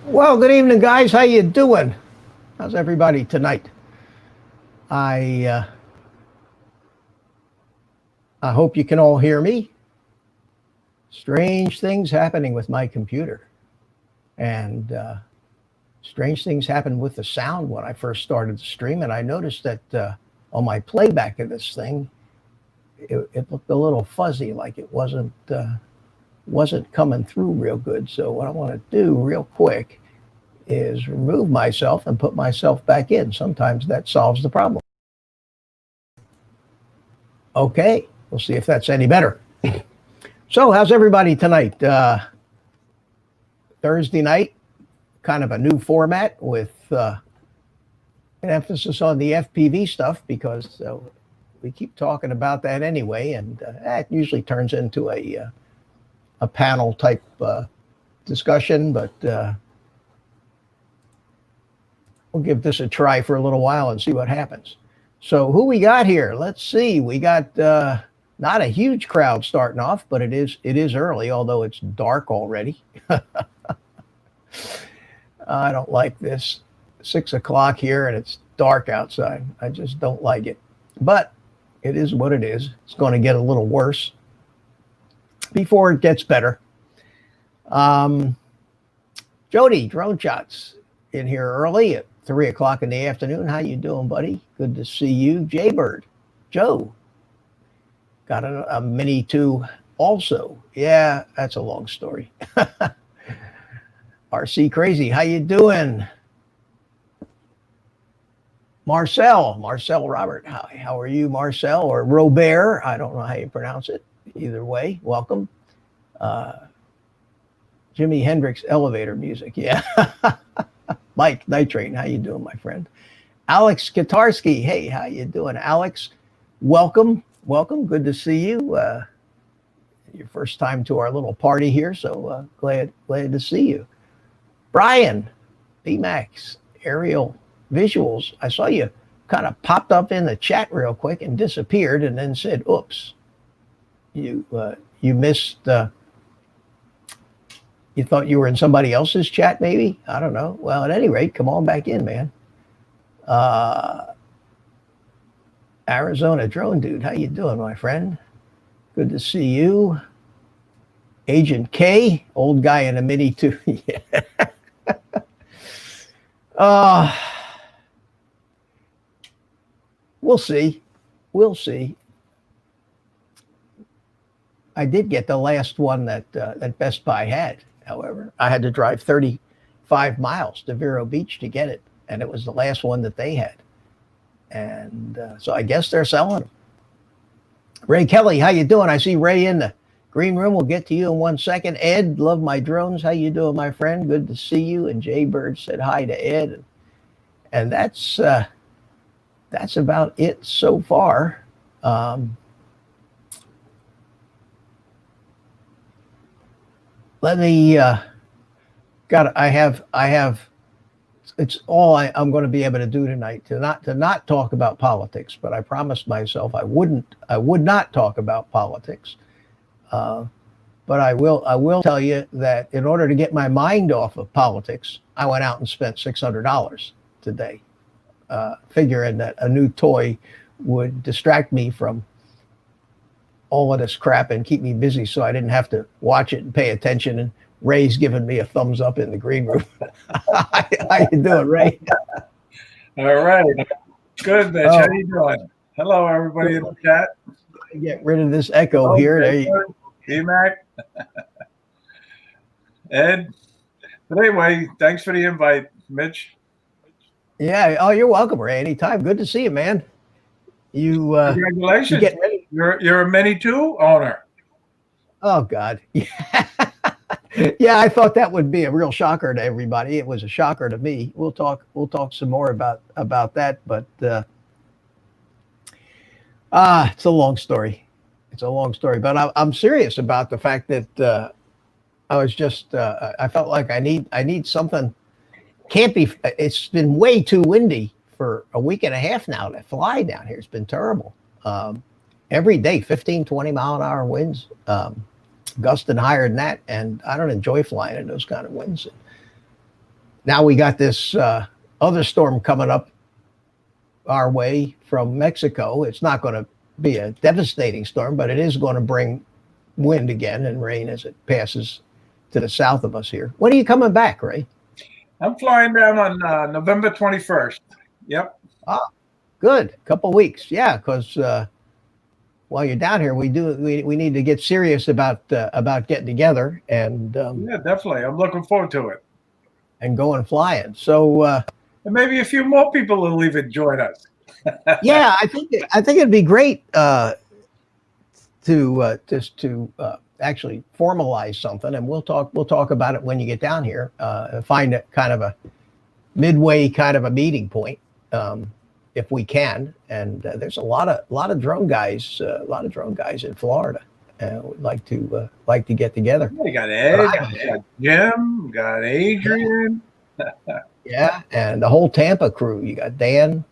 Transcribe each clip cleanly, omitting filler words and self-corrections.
Well, good evening, guys. How you doing? How's everybody tonight? I hope you can all hear me. Strange things happening with my computer, and strange things happened with the sound when I first started the stream. And I noticed that on my playback of this thing, it looked a little fuzzy, like it wasn't coming through real good. So what I want to do real quick is remove myself and put myself back in. Sometimes that solves the problem. Okay, we'll see if that's any better. So how's everybody tonight? Thursday night, kind of a new format with an emphasis on the FPV stuff, because we keep talking about that anyway, and that usually turns into a panel type discussion, but we'll give this a try for a little while and see what happens. So who we got here? Let's see. We got not a huge crowd starting off, but it is early, although it's dark already. I don't like this. 6 o'clock here and it's dark outside. I just don't like it. But it is what it is. It's going to get a little worse before it gets better. Jody, Drone Shots, in here early at 3 o'clock in the afternoon. How you doing, buddy? Good to see you. Jaybird, Joe, got a Mini 2 also. Yeah, that's a long story. RC Crazy, how you doing? Marcel Robert, how are you, Marcel, or Robert? I don't know how you pronounce it. Either way, welcome. Jimi Hendrix elevator music, yeah. Mike Night Train, how you doing, my friend? Alex Katarski, hey, how you doing, Alex? Welcome. Good to see you. Your first time to our little party here, so glad to see you. Brian, EMAX, Aerial Visuals. I saw you kind of popped up in the chat real quick and disappeared, and then said, "Oops, you missed." You thought you were in somebody else's chat, maybe? I don't know. Well, at any rate, come on back in, man. Arizona Drone Dude, how you doing, my friend? Good to see you. Agent K, old guy in a Mini 2. Yeah. We'll see. I did get the last one that Best Buy had. However, I had to drive 35 miles to Vero Beach to get it, and it was the last one that they had. And so I guess they're selling them. Ray Kelly, how you doing? I see Ray in the green room. We'll get to you in 1 second. Ed, love my drones. How you doing, my friend? Good to see you. And Jay Bird said hi to Ed. And that's about it so far. Let me, I have, it's all I'm going to be able to do tonight to not talk about politics, but I promised myself I would not talk about politics. But I will tell you that in order to get my mind off of politics, I went out and spent $600 today, figuring that a new toy would distract me from all of this crap and keep me busy so I didn't have to watch it and pay attention. And Ray's giving me a thumbs up in the green room. How you doing, Ray? All right. Good, Mitch. How you doing? Hello, everybody in the chat. Get rid of this echo here. There you go. EMAX. Ed. But anyway, thanks for the invite, Mitch. Yeah. Oh, you're welcome, Ray. Anytime. Good to see you, man. You congratulations. You're a Mini 2 owner. Oh God. Yeah. Yeah, I thought that would be a real shocker to everybody. It was a shocker to me. We'll talk some more about that, but it's a long story. It's a long story, but I'm serious about the fact that I was just I felt like I need something. Can't be. It's been way too windy for a week and a half now to fly down here. It's been terrible. Every day, 15, 20 mile an hour winds, gusting higher than that. And I don't enjoy flying in those kind of winds. Now we got this other storm coming up our way from Mexico. It's not going to be a devastating storm, but it is going to bring wind again and rain as it passes to the south of us here. When are you coming back, Ray? I'm flying down on November 21st. Yep. Ah, good. Couple weeks. Yeah, because while you're down here, we need to get serious about getting together and yeah, definitely. I'm looking forward to it. And going flying. So and maybe a few more people will even join us. Yeah, I think it'd be great to actually formalize something, and we'll talk about it when you get down here. Find it kind of a midway kind of a meeting point, if we can. And there's a lot of drone guys, in Florida. Would like to get together. We got Ed, we got Jim, we got Adrian. Yeah, and the whole Tampa crew. You got Dan,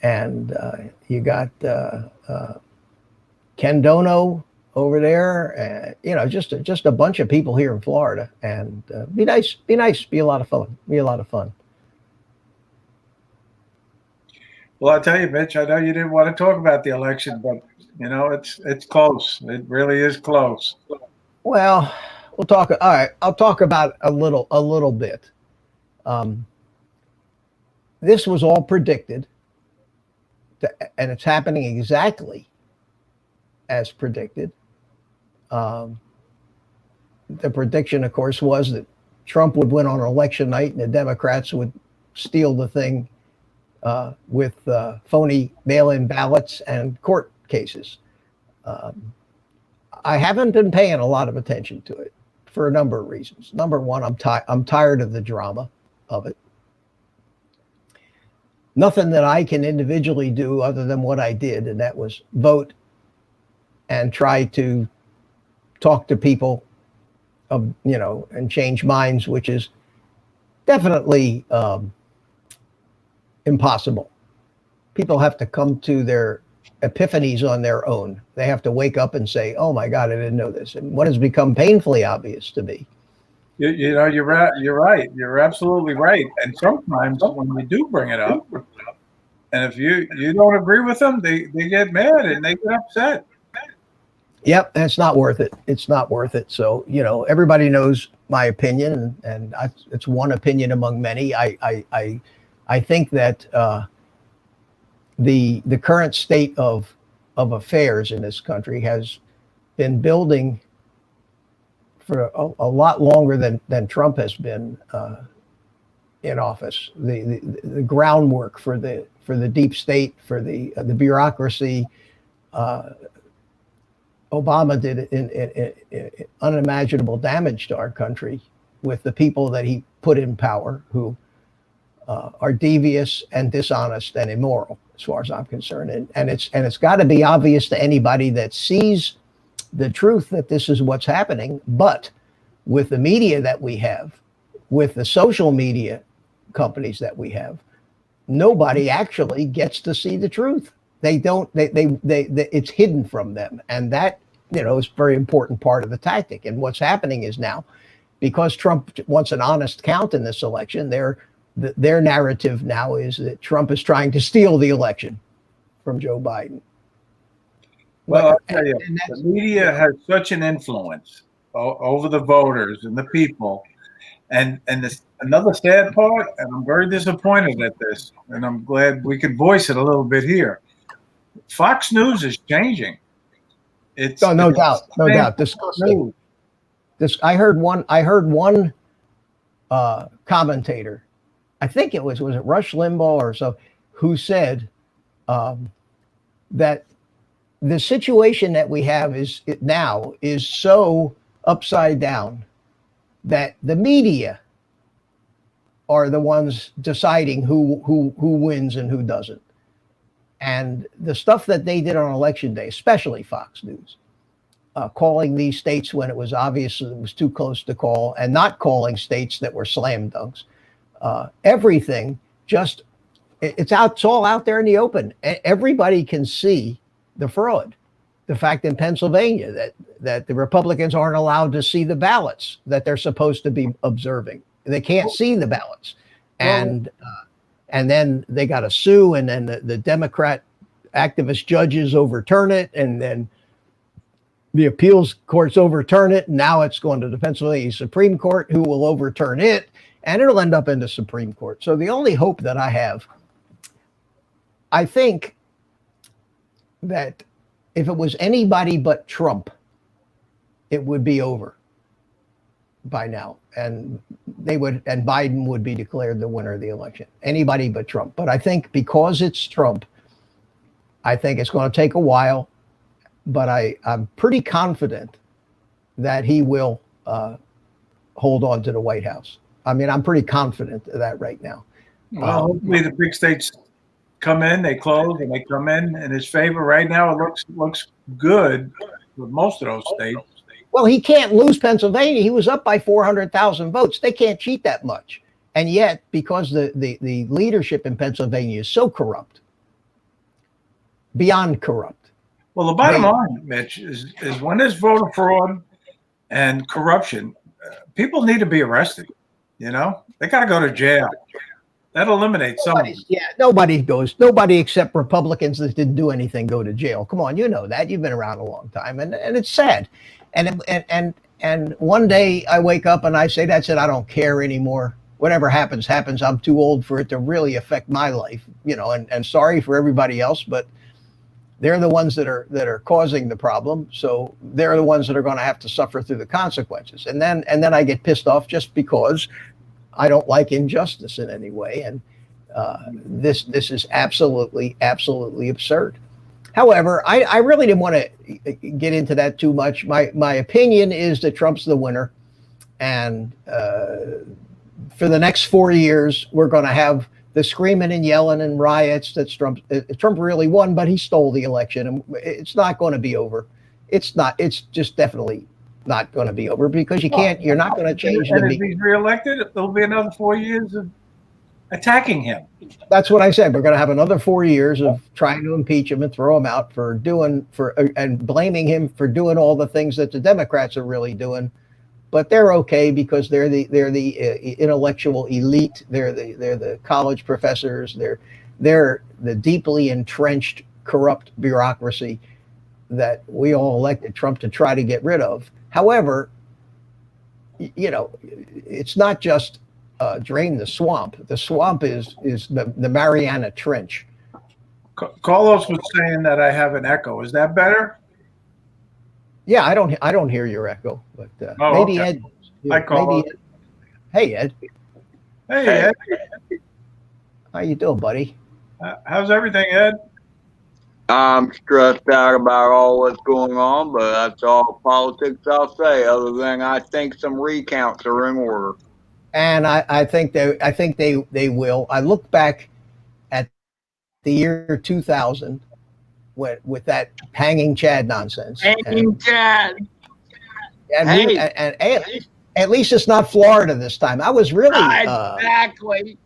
and you got Ken Dono over there. Just a bunch of people here in Florida, and be nice, be a lot of fun. Well, I'll tell you, Mitch, I know you didn't want to talk about the election, but it's close. It really is close. Well, we'll talk. All right, I'll talk about a little bit. This was all predicted, and it's happening exactly as predicted. The prediction, of course, was that Trump would win on election night and the Democrats would steal the thing with phony mail-in ballots and court cases. I haven't been paying a lot of attention to it for a number of reasons. Number one, I'm tired of the drama of it. Nothing that I can individually do other than what I did, and that was vote and try to talk to people and change minds, which is definitely impossible. People have to come to their epiphanies on their own. They have to wake up and say, oh my God, I didn't know this. And what has become painfully obvious to me. You're right. You're absolutely right. And sometimes when we do bring it up, and if you don't agree with them, they get mad and they get upset. Yep, and it's not worth it. It's not worth it. So, everybody knows my opinion, and it's one opinion among many. I think that the current state of affairs in this country has been building for a lot longer than Trump has been in office. The groundwork for the deep state, for the bureaucracy. Obama did unimaginable damage to our country with the people that he put in power, who are devious and dishonest and immoral, as far as I'm concerned. And it's got to be obvious to anybody that sees the truth that this is what's happening. But with the media that we have, with the social media companies that we have, nobody actually gets to see the truth. They don't. They it's hidden from them, and that is a very important part of the tactic. And what's happening is now, because Trump wants an honest count in this election, their narrative now is that Trump is trying to steal the election from Joe Biden. Well, I'll tell and, you, and the that's, media has such an influence over the voters and the people. And this another sad part, and I'm very disappointed at this, and I'm glad we could voice it a little bit here. Fox News is changing. oh, no It's doubt, no same doubt, disgusting. news. This I heard one commentator, I think was it Rush Limbaugh or so, who said um, that the situation that we have now is so upside down that the media are the ones deciding who wins and who doesn't. And the stuff that they did on election day, especially Fox News, calling these states when it was obvious it was too close to call, and not calling states that were slam dunks. Everything just it's all out there in the open. Everybody can see the fraud. The fact in Pennsylvania that the Republicans aren't allowed to see the ballots that they're supposed to be observing. They can't see the ballots, and then they got to sue, and then the Democrat activist judges overturn it, and then the appeals courts overturn it. And now it's going to the Pennsylvania Supreme Court, who will overturn it, and it'll end up in the Supreme Court. So the only hope that I have, I think that if it was anybody but Trump, it would be over by now, and Biden would be declared the winner of the election. Anybody but Trump. But I think because it's Trump, I think it's going to take a while, but I'm pretty confident that he will hold on to the White House. I mean, I'm pretty confident of that right now. Well, hopefully the big states come in, they close, and they come in his favor. Right now, it looks good with most of those states. Well, he can't lose Pennsylvania. He was up by 400,000 votes. They can't cheat that much. And yet, because the leadership in Pennsylvania is so corrupt, beyond corrupt. Well, the bottom line, Mitch, is when there's voter fraud and corruption, people need to be arrested. You know, they got to go to jail. That eliminates someone. Yeah, nobody except Republicans that didn't do anything go to jail. Come on, you know that. You've been around a long time, and it's sad. And one day I wake up and I say, that's it. I don't care anymore. Whatever happens, happens. I'm too old for it to really affect my life, you know, and sorry for everybody else, but they're the ones that are causing the problem. So they're the ones that are going to have to suffer through the consequences. And then I get pissed off just because I don't like injustice in any way. And this is absolutely absurd. However, I really didn't want to get into that too much. My opinion is that Trump's the winner. And for the next 4 years, we're going to have the screaming and yelling and riots that Trump really won, but he stole the election. And it's not going to be over. It's just definitely not going to be over, because you're not going to change and if he's reelected, there'll be another 4 years of attacking him. That's what I said. We're going to have another 4 years of trying to impeach him and throw him out and blaming him for doing all the things that the Democrats are really doing. But they're okay because they're the intellectual elite. They're the college professors. They're the deeply entrenched corrupt bureaucracy that we all elected Trump to try to get rid of. However, you know, it's not just drain the swamp. The swamp is the Mariana Trench. Carlos was saying that I have an echo. Is that better? Yeah, I don't hear your echo, but maybe okay. Ed. Hi, Carlos. Maybe Ed. Hey, Ed. Hey, Ed. How you doing, buddy? How's everything, Ed? I'm stressed out about all what's going on, but that's all politics I'll say, other than I think some recounts are in order. And I think they will. I look back at the year 2000 with that hanging Chad nonsense. Hanging Chad. And at least it's not Florida this time. I was really exactly.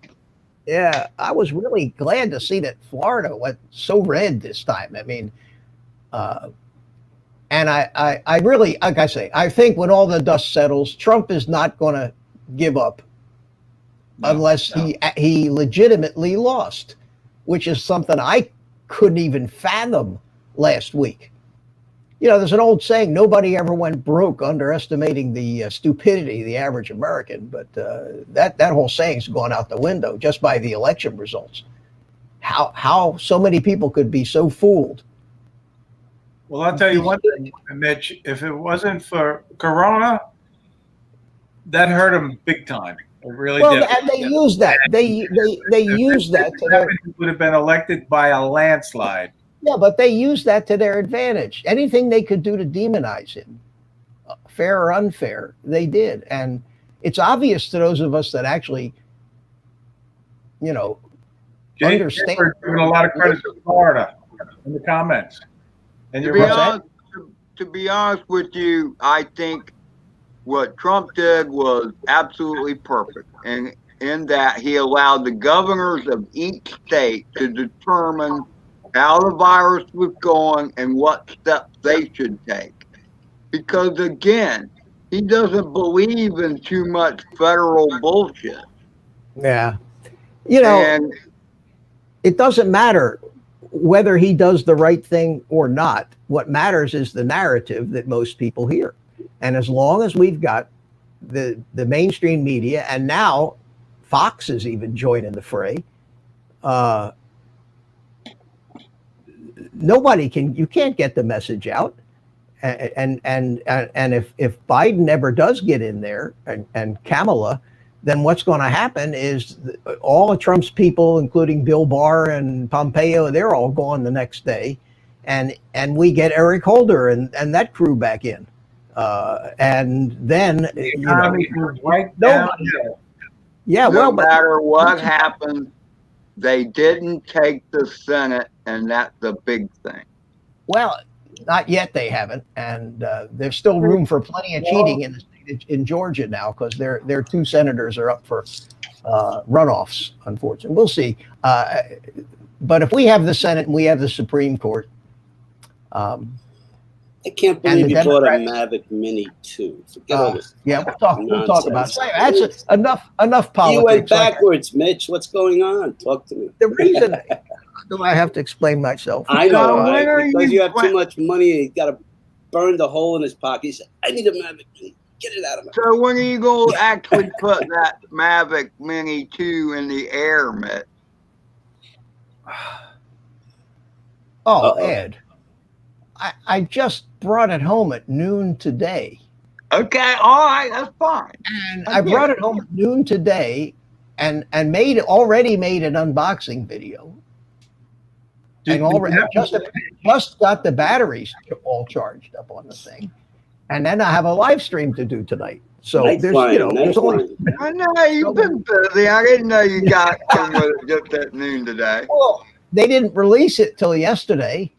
Yeah, I was really glad to see that Florida went so red this time. I mean, and I really, like I say, I think when all the dust settles, Trump is not going to give up unless he legitimately lost, which is something I couldn't even fathom last week. there's an old saying, nobody ever went broke underestimating the stupidity of the average American. But that whole saying's gone out the window just by the election results. How so many people could be so fooled. Well, I'll tell you one thing, Mitch. If it wasn't for Corona, that hurt them big time. It really did. And they use that. They use that to their. Would have been elected by a landslide. Yeah, but they use that to their advantage. Anything they could do to demonize him, fair or unfair, they did. And it's obvious to those of us that actually, understand. We're giving a lot of credit to Florida in the comments. And To be honest with you, I think what Trump did was absolutely perfect. And in that he allowed the governors of each state to determine how the virus was going and what steps they should take. Because again, he doesn't believe in too much federal bullshit. Yeah. And it doesn't matter whether he does the right thing or not. What matters is the narrative that most people hear. And as long as we've got the mainstream media, and now Fox is even joining the fray, you can't get the message out. And if Biden ever does get in there and Kamala, then what's going to happen is all of Trump's people, including Bill Barr and Pompeo, they're all gone the next day. And we get Eric Holder and that crew back in. And then the economy goes right down. No matter what happened, they didn't take the Senate, and that's the big thing. Well, not yet. They haven't, and there's still room for plenty of cheating in Georgia now because their two senators are up for runoffs. Unfortunately, we'll see. But if we have the Senate and we have the Supreme Court, I can't believe you bought a Mavic Mini too. Forget all this. Yeah, we'll talk about it. That's enough politics. You went backwards, Mitch. What's going on? Talk to me. The reason do I have to explain myself? I know, right? Because you have too much money and he's got to burn the hole in his pocket. He said, I need a Mavic Mini. Get it out of my pocket. So when are you going to actually put that Mavic Mini 2 in the air, Mitch? Ed. I just brought it home at noon today. Okay, all right, that's fine. And I brought it home at noon today and already made an unboxing video. And already just got the batteries all charged up on the thing. And then I have a live stream to do tonight. So there's only. I know you've been busy. I didn't know you got some with it just at noon today. Well, they didn't release it till yesterday.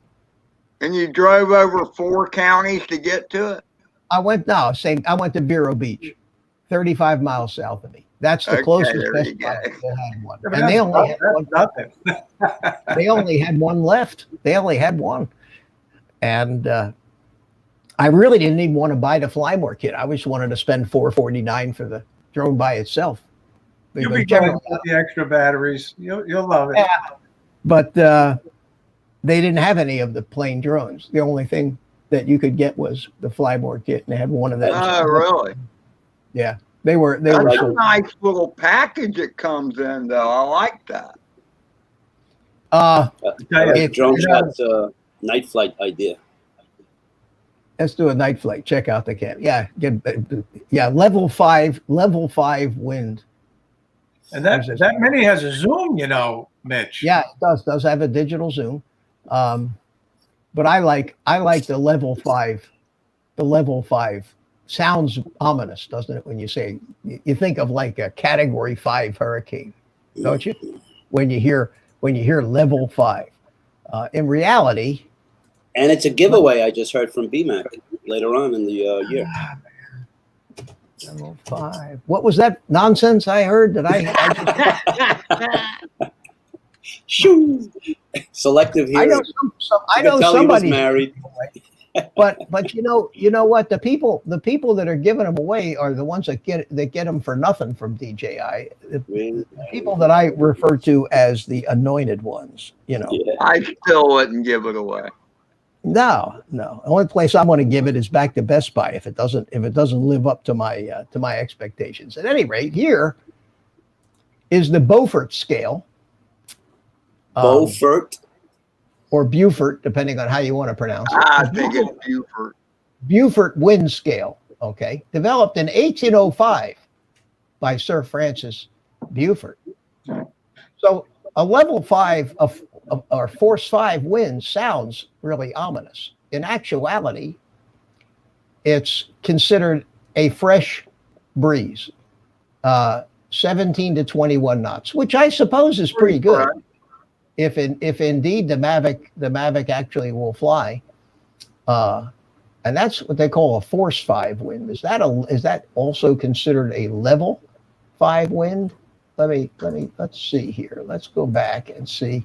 And you drove over 4 counties to get to it? I went to Vero Beach, 35 miles south of me. That's the closest Best Buy that had one. And they only had one. They only had one left. They only had one. And I really didn't even want to buy the Flymore kit. I just wanted to spend $449 for the drone by itself. You'll be glad with the extra batteries. You'll love it. Yeah. But they didn't have any of the plain drones. The only thing that you could get was the Flymore kit, and they had one of those. Oh, really? Yeah, they were. That's a nice little package it comes in, though. I like that. Drone shot's a night flight idea. Let's do a night flight. Check out the cam. Yeah, level 5 wind. And that Mini has a zoom, Mitch. Yeah, it does have a digital zoom. But I like the level 5. The level 5 sounds ominous, doesn't it? When you say, you think of like a Category 5 hurricane, don't you? When you hear level 5, in reality. And it's a giveaway. I just heard from BMAC later on in the year. Level 5. What was that nonsense I heard? Shoo! Selective hearing. I know somebody married. But you know what? The people that are giving them away are the ones that get them for nothing from DJI. The people that I refer to as the anointed ones. I still wouldn't give it away. No. The only place I'm going to give it is back to Best Buy if it doesn't live up to my expectations. At any rate, here is the Beaufort scale. Beaufort or Beaufort, depending on how you want to pronounce it. I think it's Beaufort. Beaufort wind scale. Okay, developed in 1805 by Sir Francis Beaufort. So a level 5 or force 5 wind sounds really ominous. In actuality, it's considered a fresh breeze, 17 to 21 knots, which I suppose is pretty good. If indeed the Mavic actually will fly, and that's what they call a force 5 wind. Is that also considered a level 5 wind? Let's see here. Let's go back and see.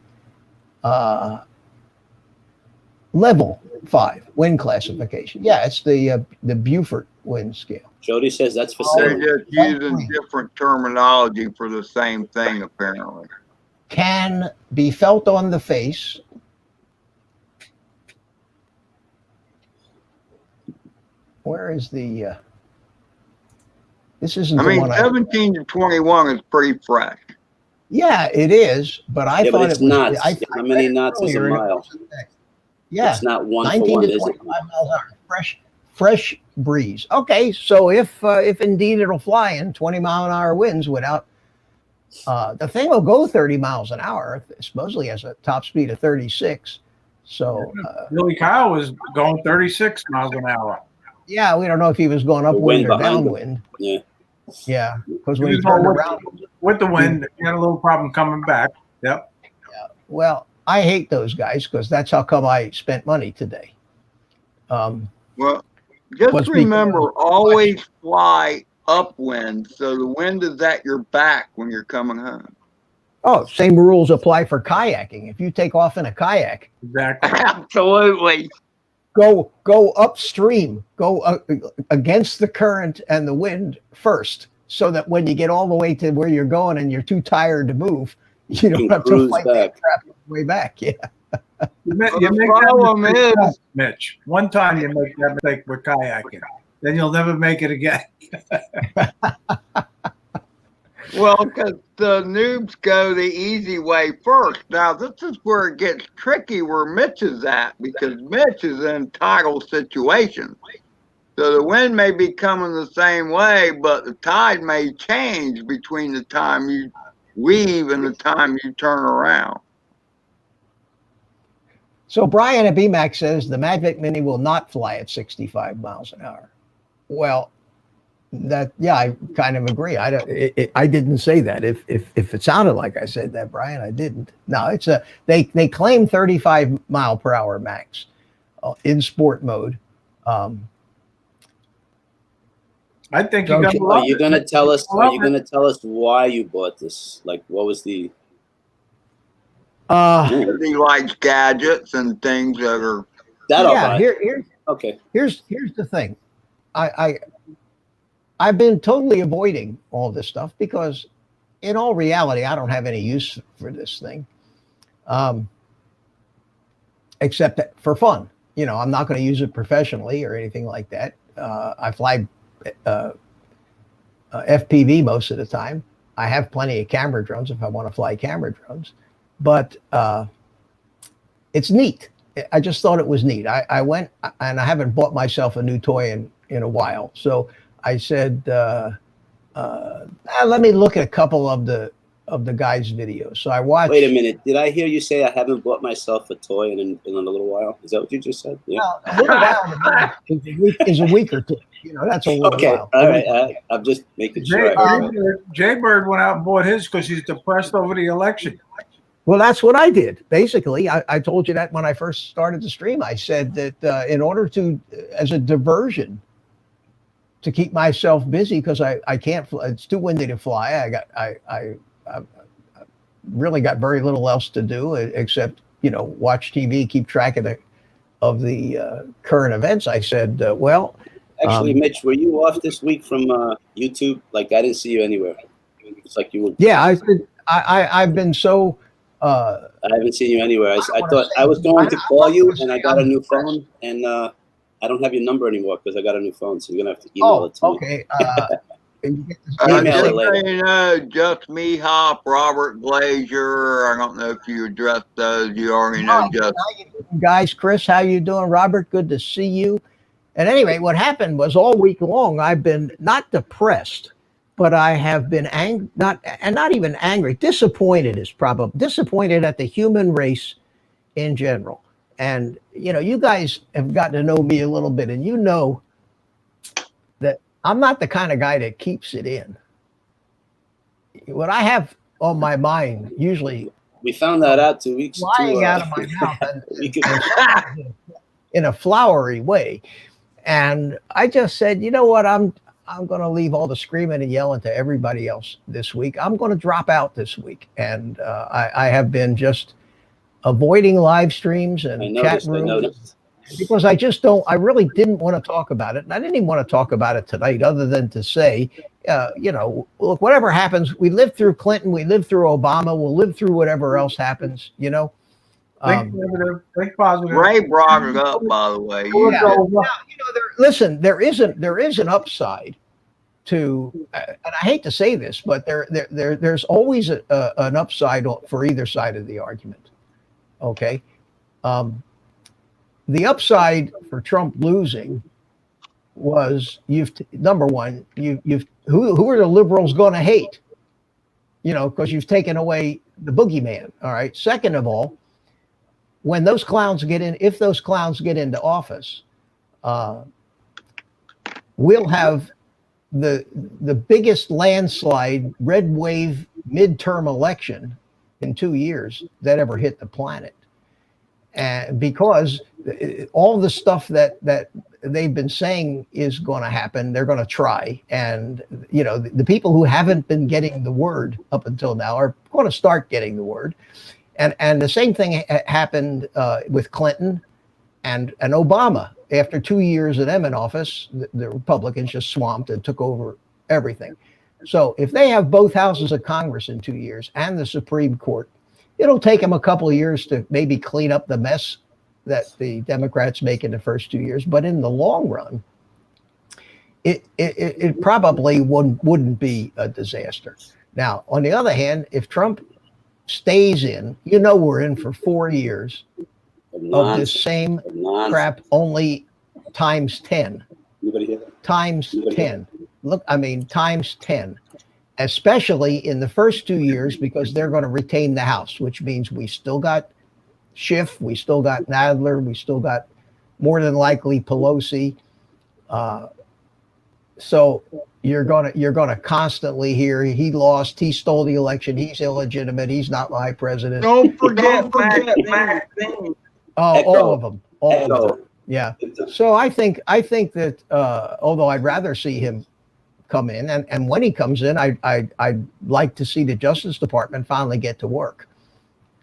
Level 5 wind classification. Yeah, it's the Beaufort wind scale. Jody says that's for They're sale. just using different terminology for the same thing, apparently. Can be felt on the face. Where is the? This isn't. I the mean, one 17 to 21 is pretty fresh. Yeah, it is, but I thought it's it was. knots. How many knots is a mile? Yeah, it's not 1 for 19 1, to is 25 miles an hour. Fresh breeze. Okay, so if indeed it'll fly in 20-mile-an-hour winds without. The thing will go 30 miles an hour. It supposedly has a top speed of 36. So Billy Kyle was going 36 miles an hour. Yeah, we don't know if he was going upwind or downwind. Yeah, because when he turned around with the wind, he had a little problem coming back. Yep. Yeah. Well, I hate those guys because that's how come I spent money today. Well, just remember, always fly upwind, so the wind is at your back when you're coming home. Oh, same rules apply for kayaking. If you take off in a kayak, exactly, absolutely, go upstream, go against the current and the wind first, so that when you get all the way to where you're going and you're too tired to move, you don't have to fight that crap on the way back. Yeah. You make that mistake, Mitch. One time you make that mistake with kayaking, then you'll never make it again. Well, because the noobs go the easy way first. Now, this is where it gets tricky where Mitch is at, because Mitch is in tidal situations. So the wind may be coming the same way, but the tide may change between the time you weave and the time you turn around. So Brian at EMAX says the Mavic Mini will not fly at 65 miles an hour. Well, I kind of agree. I didn't say that. If it sounded like I said that, Brian, I didn't. No, it's they claim 35 mile per hour max in sport mode. I think are you going to tell us? Are you going to tell us why you bought this? Like, what was the? He likes gadgets and things that are. Here's the thing. I've been totally avoiding all this stuff because, in all reality, I don't have any use for this thing, except for fun. You know, I'm not going to use it professionally or anything like that. I fly FPV most of the time. I have plenty of camera drones if I want to fly camera drones, but it's neat. I just thought it was neat. I went and I haven't bought myself a new toy in a while, so I said, let me look at a couple of the guys' videos. So I watched. Wait a minute. Did I hear you say I haven't bought myself a toy in a little while? Is that what you just said? Yeah. Well, a little while is a week or two. You know, that's a little while. All right. I'm just making sure. Jay Bird went out and bought his because he's depressed over the election. Well, that's what I did. Basically, I told you that when I first started the stream. I said that in order to, as a diversion, to keep myself busy because I can't fly. It's too windy to fly. I really got very little else to do except watch TV, keep track of the current events. I said, actually, Mitch, were you off this week from YouTube? Like I didn't see you anywhere. It's like you were. Yeah, I've been so Uh, I haven't seen you anywhere. I thought I was going to call you, and I got a new phone, and I don't have your number anymore because I got a new phone. So you're gonna have to email it to me. Okay. Email it later. Just so you know, Just Me Hop, Robert Glazier. I don't know if you addressed those. You already know Just. How you doing, guys? Chris, how you doing? Robert, good to see you. At any rate, what happened was all week long I've been not depressed, but I have been not even angry. Disappointed is probably disappointed at the human race in general. And you guys have gotten to know me a little bit, and you know that I'm not the kind of guy that keeps it in. What I have on my mind usually we found that out 2 weeks flying out of my mouth in a flowery way. And I just said, you know what, I'm going to leave all the screaming and yelling to everybody else this week. I'm going to drop out this week. And I have been just avoiding live streams and chat rooms because I really didn't want to talk about it. And I didn't even want to talk about it tonight other than to say, look, whatever happens, we lived through Clinton, we lived through Obama, we'll live through whatever else happens, Think positive, think positive. Ray brought it up, by the way. Listen, there is an upside to, and I hate to say this, but there's always an upside for either side of the argument. Okay, the upside for Trump losing was number one, who are the liberals going to hate? Because you've taken away the boogeyman. All right. Second of all, when those clowns if those clowns get into office, we'll have the biggest landslide red wave midterm election in 2 years that ever hit the planet. And because all the stuff that they've been saying is going to happen, they're going to try. And, the people who haven't been getting the word up until now are going to start getting the word. And the same thing happened with Clinton and Obama. After 2 years of them in office, the Republicans just swamped and took over everything. So if they have both houses of Congress in 2 years and the Supreme Court, it'll take them a couple of years to maybe clean up the mess that the Democrats make in the first 2 years. But in the long run, it probably wouldn't be a disaster. Now, on the other hand, if Trump stays in, we're in for 4 years of this same crap, only times 10. Times 10. Look, times 10. Especially in the first 2 years, because they're going to retain the House, which means we still got Schiff, we still got Nadler, we still got more than likely Pelosi. So you're gonna constantly hear he lost, he stole the election, he's illegitimate, he's not my president. Don't forget Mac Mini. Oh, all of them. Yeah. So I think that although I'd rather see him come in, and when he comes in, I'd like to see the Justice Department finally get to work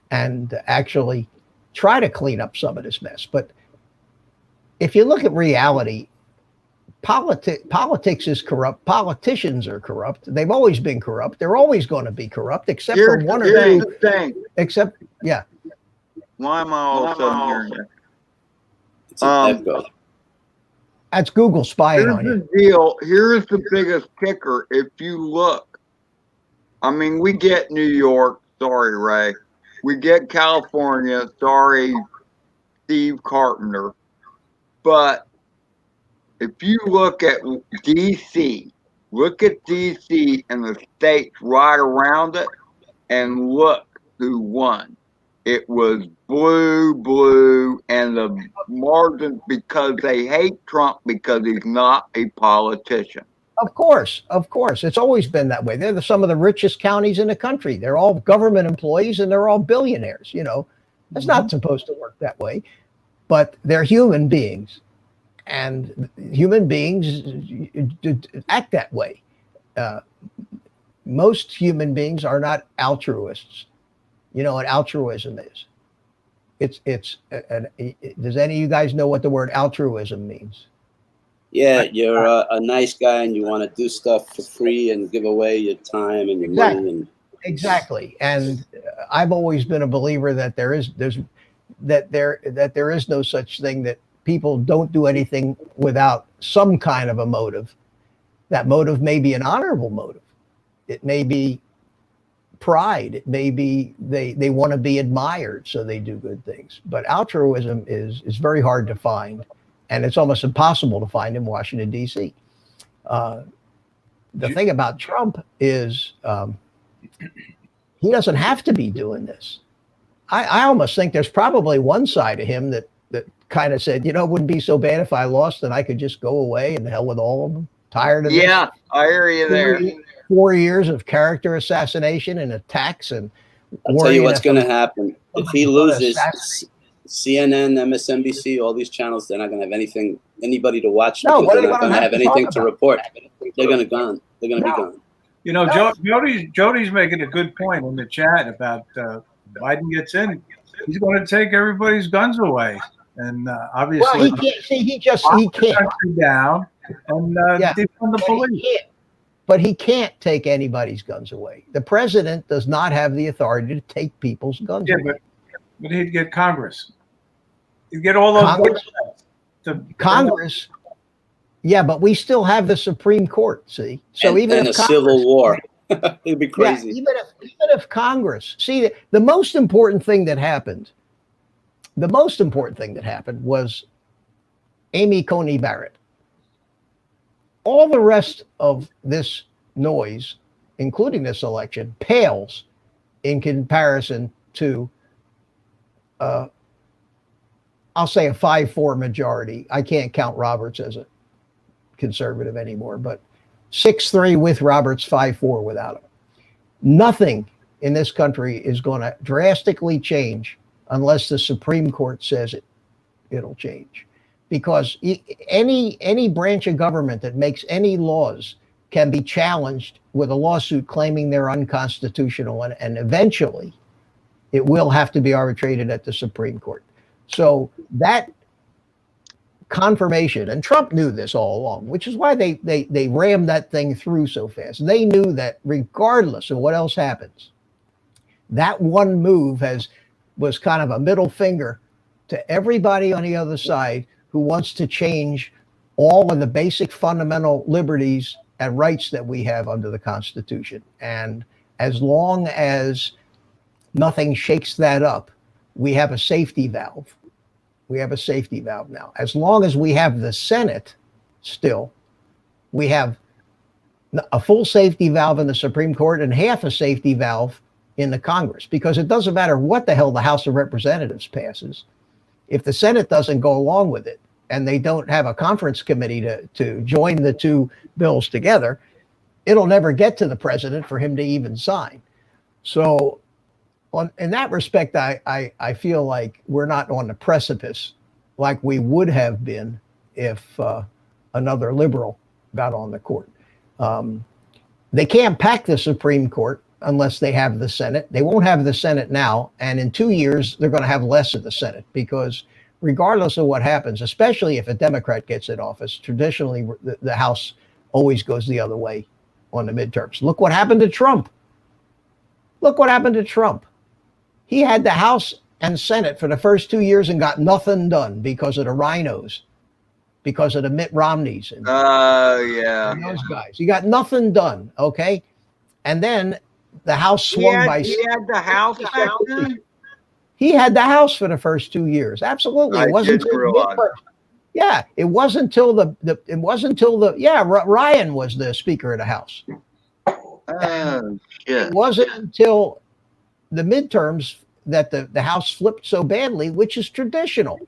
and actually try to clean up some of this mess. But if you look at reality, politics is corrupt. Politicians are corrupt. They've always been corrupt. They're always going to be corrupt, except for one or two. Except, yeah. Why am I all of a sudden hearing that? It's an echo. That's Google spying on you. Here's the biggest kicker. If you look, we get New York. Sorry, Ray. We get California. Sorry, Steve Carpenter. But if you look at D.C., look at D.C. and the states right around it, and look who won. It was blue, and the margin, because they hate Trump because he's not a politician. Of course. It's always been that way. They're some of the richest counties in the country. They're all government employees and they're all billionaires. It's not supposed to work that way, but they're human beings, and human beings act that way. Most human beings are not altruists. You know what altruism is? Does any of you guys know what the word altruism means? Yeah, you're a nice guy and you want to do stuff for free and give away your time and your money. And Exactly. And I've always been a believer that there is no such thing, that people don't do anything without some kind of a motive. That motive may be an honorable motive. It may be pride. It may be they want to be admired, so they do good things. But altruism is very hard to find, and it's almost impossible to find in Washington, D.C. The thing about Trump is he doesn't have to be doing this. I almost think there's probably one side of him that kind of said, it wouldn't be so bad if I lost and I could just go away and the hell with all of them. Tired of this. Yeah, I hear you there. 4 years of character assassination and attacks, and I'll tell you what's going to happen if he loses. CNN, MSNBC, all these channels, they're not going to have anybody to watch. No, they're not going to have anything to report. They're going to gone. They're going to be gone. Jody's making a good point in the chat about Biden gets in, he's going to take everybody's guns away, and obviously, well, he can't down and defund the police. But he can't take anybody's guns away. The president does not have the authority to take people's guns away. But he'd get Congress. He'd get all those Congress. Yeah, but we still have the Supreme Court. See, so even if a civil war, it'd be crazy. Yeah, even if Congress. See, the most important thing that happened. The most important thing that happened was Amy Coney Barrett. All the rest of this noise, including this election, pales in comparison to, I'll say, a 5-4 majority. I can't count Roberts as a conservative anymore, but 6-3 with Roberts, 5-4 without him. Nothing in this country is going to drastically change unless the Supreme Court says it'll change. Because any branch of government that makes any laws can be challenged with a lawsuit claiming they're unconstitutional, and eventually it will have to be arbitrated at the Supreme Court. So that confirmation, and Trump knew this all along, which is why they rammed that thing through so fast. They knew that regardless of what else happens, that one move was kind of a middle finger to everybody on the other side who wants to change all of the basic fundamental liberties and rights that we have under the Constitution. And as long as nothing shakes that up, we have a safety valve. We have a safety valve now. As long as we have the Senate still, we have a full safety valve in the Supreme Court and half a safety valve in the Congress, because it doesn't matter what the hell the House of Representatives passes. If the Senate doesn't go along with it and they don't have a conference committee to join the two bills together, it'll never get to the president for him to even sign. So in that respect, I feel like we're not on the precipice like we would have been if another liberal got on the court. They can't pack the Supreme Court unless they have the Senate. They won't have the Senate now, and in 2 years, they're going to have less of the Senate, because regardless of what happens, especially if a Democrat gets in office, traditionally the House always goes the other way on the midterms. Look what happened to Trump. Look what happened to Trump. He had the House and Senate for the first 2 years and got nothing done because of the rhinos, because of the Mitt Romneys. And those guys. He got nothing done, okay? And then the House swung by. He had the House. He had the House for the first 2 years. Absolutely. It wasn't until Ryan was the Speaker of the House. It wasn't until the midterms that the House flipped so badly, which is traditional.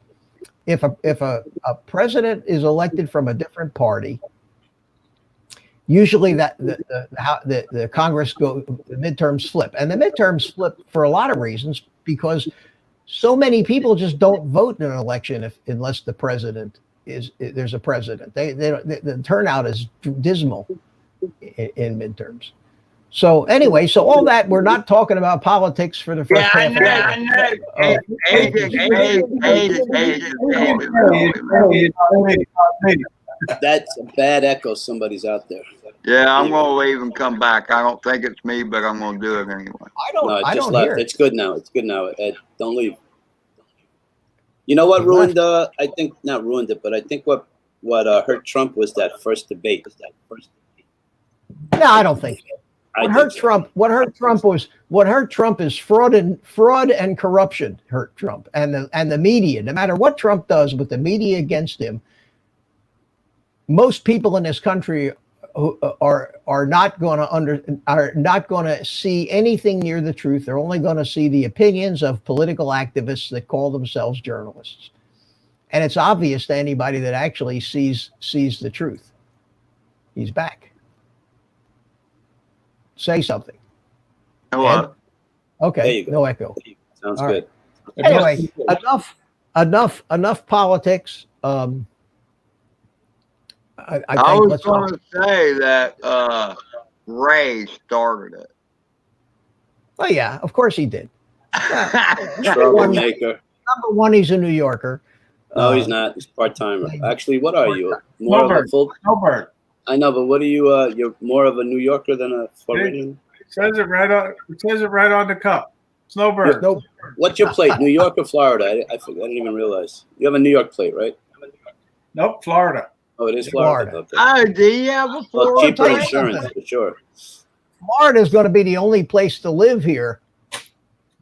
If a president is elected from a different party, usually that the Congress the midterms flip, and the midterms flip for a lot of reasons, because so many people just don't vote in an election unless the president there's a president. The turnout is dismal in midterms. So anyway, so all that, we're not talking about politics for the first half. That's a bad echo. Somebody's out there. Yeah, I'm going to leave and come back. I don't think it's me, but I'm going to do it anyway. No, it I just don't left. hear it. It's good now. It's good now. Ed, don't leave. You know what He ruined? I think not ruined it, but I think what hurt Trump was that first debate. No, I don't think so. What hurt Trump is fraud and corruption hurt Trump and the media. No matter what Trump does with the media against him, most people in this country are not going to see anything near the truth. They're only going to see the opinions of political activists that call themselves journalists. And it's obvious to anybody that actually sees the truth. He's back. Say something. Hello. Okay, no echo. Sounds All good. right. Anyway, enough politics. I was going to say that Ray started it. Oh yeah, of course he did. Troublemaker. Number one, he's a New Yorker. No, he's not. He's part-timer. Actually, what are you? More of a full. Snowbird. I know, but what are you? You're more of a New Yorker than a Floridian. It says it right on the cup. Snowbird. What's your plate? New York or Florida? I didn't even realize. You have a New York plate, right? Nope, Florida. Oh, it is Florida. Okay. Oh, do you have a Florida? Cheaper insurance for sure. Florida is going to be the only place to live here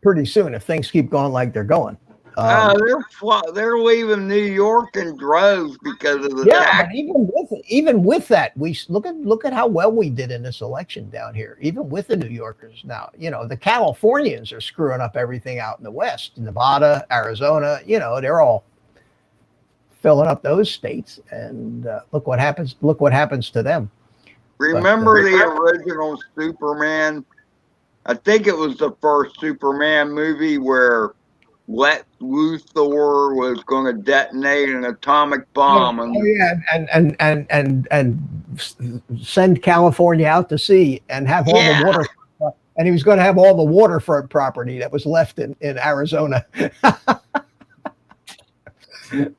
pretty soon if things keep going like they're going. They're leaving New York in droves because of the tax. But even with that, we look at how well we did in this election down here. Even with the New Yorkers now, the Californians are screwing up everything out in the West, Nevada, Arizona. They're all filling up those states, and look what happens. Look what happens to them. Remember the original Superman? I think it was the first Superman movie where Lex Luthor was going to detonate an atomic bomb. And send California out to sea and have all the water. And he was going to have all the waterfront property that was left in Arizona.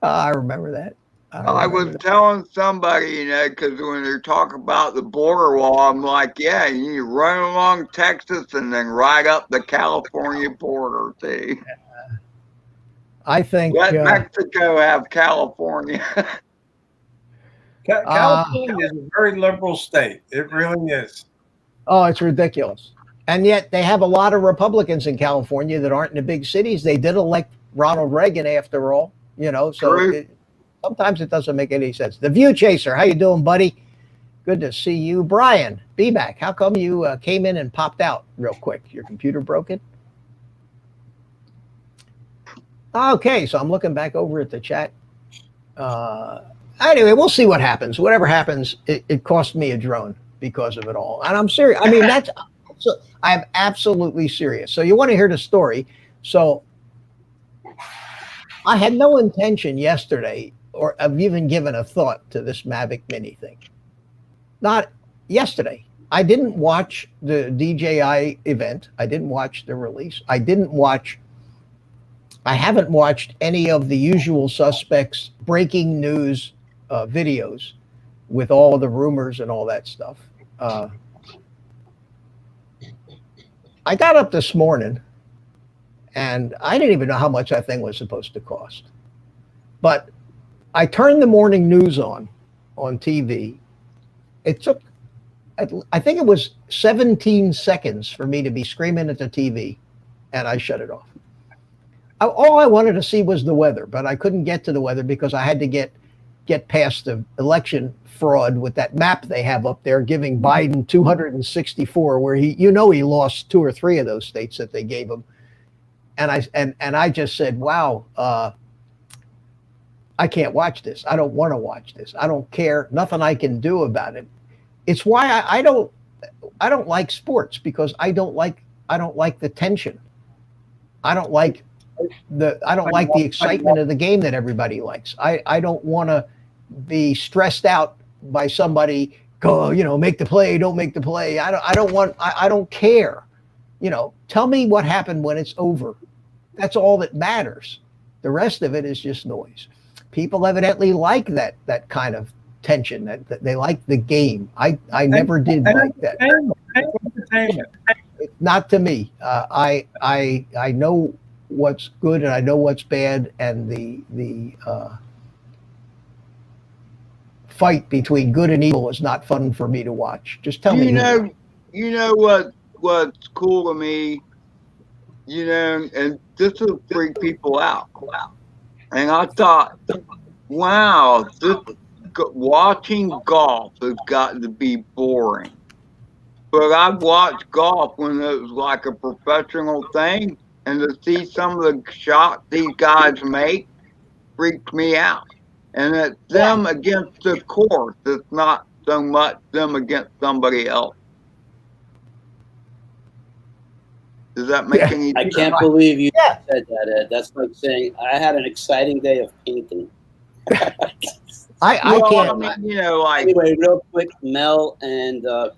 I remember that. I was telling somebody, because when they're talking about the border wall, I'm like, yeah, you run along Texas and then right up the California border. See? I think let Mexico have California. California is a very liberal state. It really is. Oh, it's ridiculous. And yet they have a lot of Republicans in California that aren't in the big cities. They did elect Ronald Reagan after all, so sometimes it doesn't make any sense. The View Chaser, how you doing, buddy? Good to see you. Brian, be back. How come you came in and popped out real quick? Your computer broken? Okay, so I'm looking back over at the chat. Anyway, we'll see what happens. Whatever happens, it cost me a drone because of it all. And I'm serious. I mean, I'm absolutely serious. So you want to hear the story. So I had no intention yesterday or of even giving a thought to this Mavic Mini thing. Not yesterday. I didn't watch the DJI event. I didn't watch the release. I haven't watched any of the usual suspects breaking news videos with all the rumors and all that stuff. I got up this morning and I didn't even know how much that thing was supposed to cost. But I turned the morning news on TV. It took, I think it was 17 seconds for me to be screaming at the TV, and I shut it off. All I wanted to see was the weather, but I couldn't get to the weather because I had to get past the election fraud with that map they have up there giving Biden 264, where he lost 2 or 3 of those states that they gave him. And I just said, wow, I can't watch this. I don't want to watch this. I don't care. Nothing I can do about it. It's why I don't like sports, because I don't like the tension. I don't like the excitement of the game that everybody likes. I don't want to be stressed out by somebody go, make the play, don't make the play. I don't care. Tell me what happened when it's over. That's all that matters. The rest of it is just noise. People evidently like that kind of tension. That they like the game. I never did like that. Entertainment. Not to me. I know what's good and I know what's bad, and the fight between good and evil is not fun for me to watch. Just tell me. You know what's cool to me, and this will freak people out. And I thought, wow, watching golf has got to be boring. But I've watched golf when it was like a professional thing, and to see some of the shots these guys make freaks me out. And it's them against the course. It's not so much them against somebody else. Does that make any sense? I can't believe you said that, Ed. That's like saying I had an exciting day of painting. I can't. I mean, like Anyway, real quick, Mel and the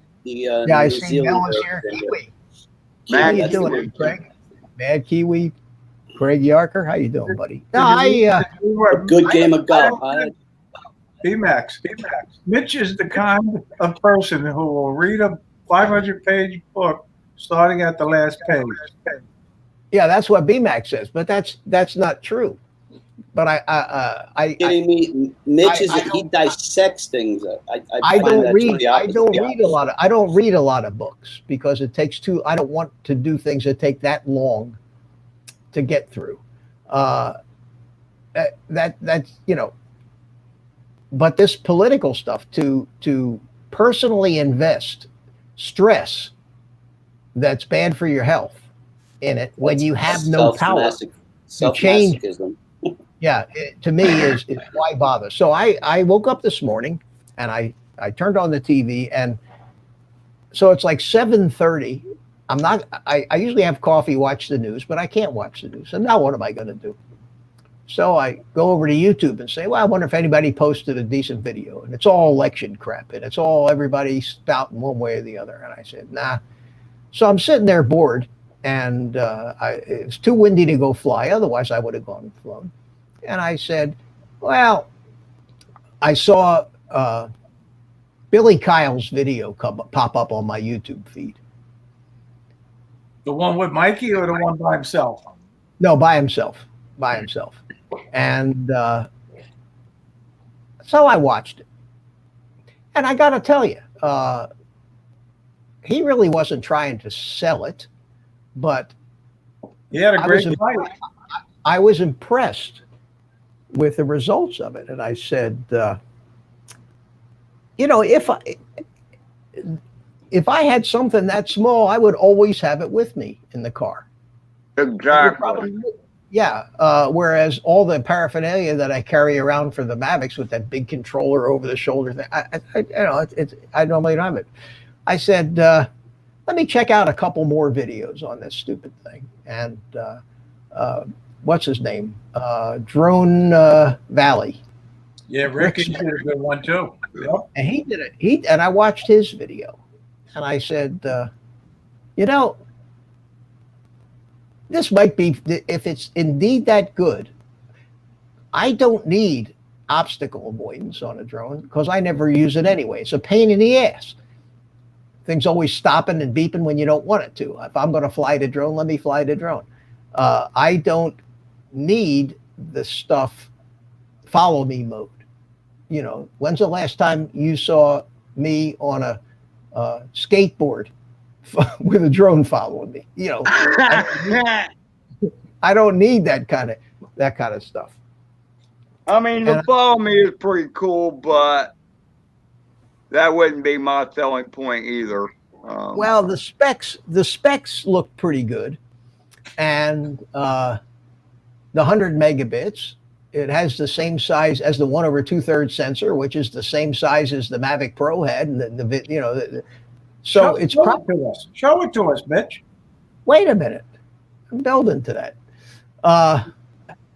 I New see Mel is Zealander. here. Kiwi. Man, How you that's doing, good. Craig? Mad Kiwi, Craig Yarker. How you doing, buddy? No, A good game of golf. EMAX. Mitch is the kind of person who will read a 500-page book starting at the last page. yeah, that's what BMAX says, but that's not true. But I Kidding me? Mitch he dissects things. I don't read. I don't read a lot of. I don't read a lot of books because it takes too. I don't want to do things that take that long to get through. That's But this political stuff to personally invest stress that's bad for your health in it when you have no power to change. Yeah, to me is why bother. So I woke up this morning and I turned on the TV, and so it's like 7:30. I usually have coffee, watch the news, but I can't watch the news. So now what am I going to do? So I go over to YouTube and say, well, I wonder if anybody posted a decent video, and it's all election crap, and it's all everybody spouting one way or the other. And I said, nah. So I'm sitting there bored, and it's too windy to go fly. Otherwise, I would have gone and flown. And I said, well, I saw Billy Kyle's video pop up on my YouTube feed. The one with Mikey or the one by himself? No, by himself. And so I watched it. And I got to tell you, he really wasn't trying to sell it, but He had a great fight. I was impressed with the results of it. And I said, if I had something that small, I would always have it with me in the car. Exactly. Yeah. Whereas all the paraphernalia that I carry around for the Mavics with that big controller over the shoulder thing, I normally don't have it. I said, let me check out a couple more videos on this stupid thing. And what's his name? Drone Valley. Yeah, Ricky did a good one too. Yep. And he did it. And I watched his video, and I said, this might be, if it's indeed that good, I don't need obstacle avoidance on a drone because I never use it anyway. It's a pain in the ass. Things always stopping and beeping when you don't want it to. If I'm going to fly the drone, let me fly the drone. I don't need the stuff follow me mode. When's the last time you saw me on a skateboard with a drone following me? I don't need that kind of stuff. I mean, the follow me is pretty cool, but that wouldn't be my selling point either. Well, the specs look pretty good, and the 100 megabits. It has the same size as the 1/2 sensor, which is the same size as the Mavic Pro had, and so it's probably. Show it to us, Mitch. Wait a minute, I'm building to that.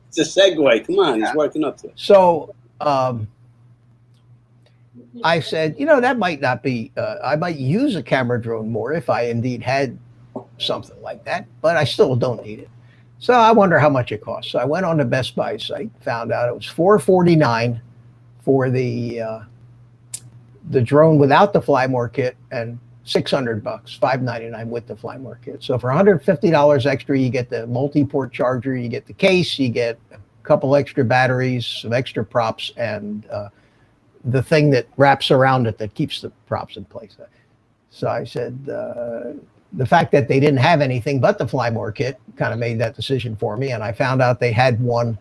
It's a segue. Come on, he's working up to it. So I said, that might not be. I might use a camera drone more if I indeed had something like that, but I still don't need it. So I wonder how much it costs. So I went on the Best Buy site, found out it was $449 for the the drone without the fly more kit, and $600, $599 with the fly more kit. So for $150 extra, you get the multi-port charger, you get the case, you get a couple extra batteries, some extra props, and the thing that wraps around it that keeps the props in place. So I said, the fact that they didn't have anything but the fly more kit kind of made that decision for me. And I found out they had one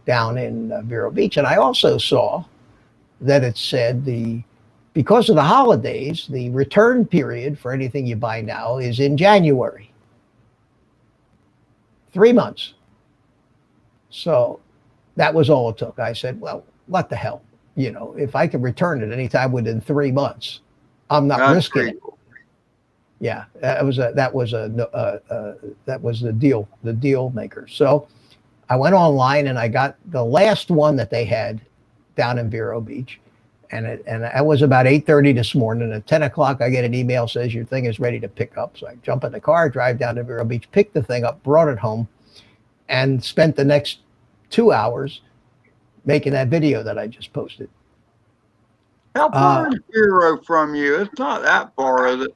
down in Vero Beach. And I also saw that it said because of the holidays, the return period for anything you buy now is in January. 3 months. So that was all it took. I said, well, what the hell? You know, if I can return it anytime within 3 months, I'm not risking it. Yeah, that was the deal maker. So I went online and I got the last one that they had down in Vero Beach, and that was about 8:30 this morning. At 10 o'clock, I get an email says your thing is ready to pick up. So I jump in the car, drive down to Vero Beach, picked the thing up, brought it home, and spent the next 2 hours making that video that I just posted. How far is Vero from you? It's not that far, is it?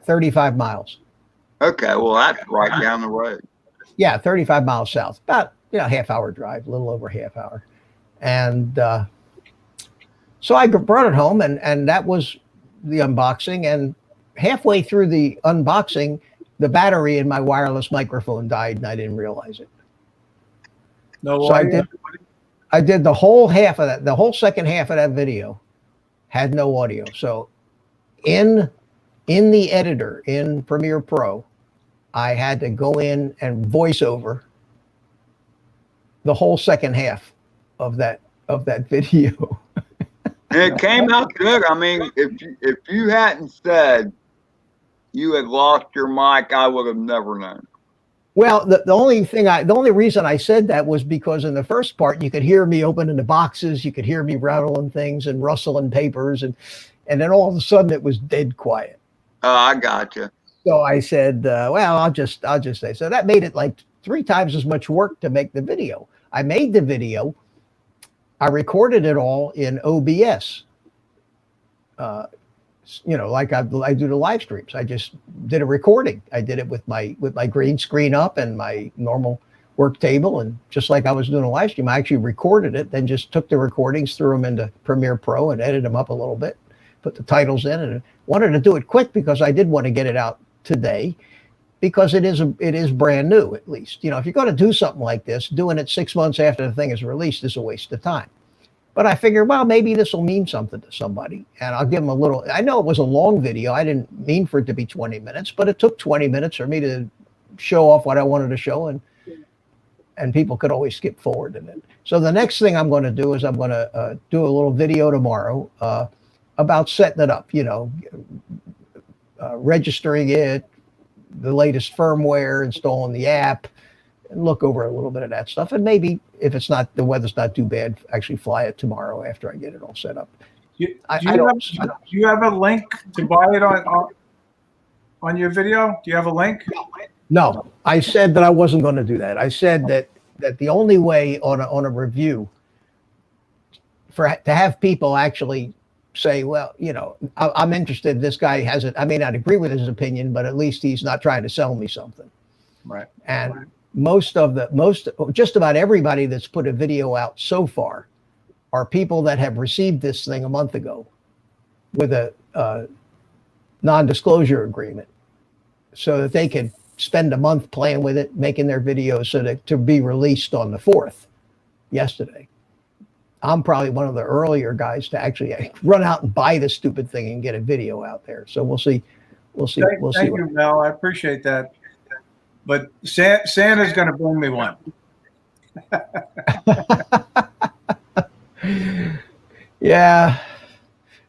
35 miles. Okay, well, that's right down the road. Yeah, 35 miles south. About half-hour drive, a little over half hour. And so I brought it home, and that was the unboxing. And halfway through the unboxing, the battery in my wireless microphone died, and I didn't realize it. No, so I did the whole half of that. The whole second half of that video had no audio. So in the editor in Premiere Pro, I had to go in and voice over the whole second half of that video. And it came out good. I mean, if you hadn't said you had lost your mic, I would have never known. Well, the only reason I said that was because in the first part you could hear me opening the boxes, you could hear me rattling things and rustling papers, and then all of a sudden it was dead quiet. Oh, I gotcha. So I said, well, I'll just say. So that made it like 3 times as much work to make the video. I made the video. I recorded it all in OBS. Like I do the live streams. I just did a recording. I did it with my green screen up and my normal work table, and just like I was doing a live stream, I actually recorded it, then just took the recordings, threw them into Premiere Pro, and edited them up a little bit, put the titles in, and wanted to do it quick because I did want to get it out today, because it is brand new. At least, if you're going to do something like this, doing it 6 months after the thing is released is a waste of time. But I figured, well, maybe this will mean something to somebody, and I'll give them a little. I know it was a long video. I didn't mean for it to be 20 minutes, but it took 20 minutes for me to show off what I wanted to show, and people could always skip forward in it. So the next thing I'm going to do is I'm going to do a little video tomorrow about setting it up, registering it, the latest firmware, installing the app, and look over a little bit of that stuff. And maybe if the weather's not too bad, actually fly it tomorrow after I get it all set up. Do you have a link to buy it on your video? Do you have a link? No, I said that I wasn't going to do that. I said that the only way on a review to have people actually say, well, I'm interested. This guy has it. I may not agree with his opinion, but at least he's not trying to sell me something. Right. And just about everybody that's put a video out so far are people that have received this thing a month ago with a non-disclosure agreement, so that they could spend a month playing with it, making their videos so that to be released on the 4th, yesterday. I'm probably one of the earlier guys to actually run out and buy the stupid thing and get a video out there. So we'll see. Thank you, Mel. I appreciate that. But Santa's going to bring me one. Yeah.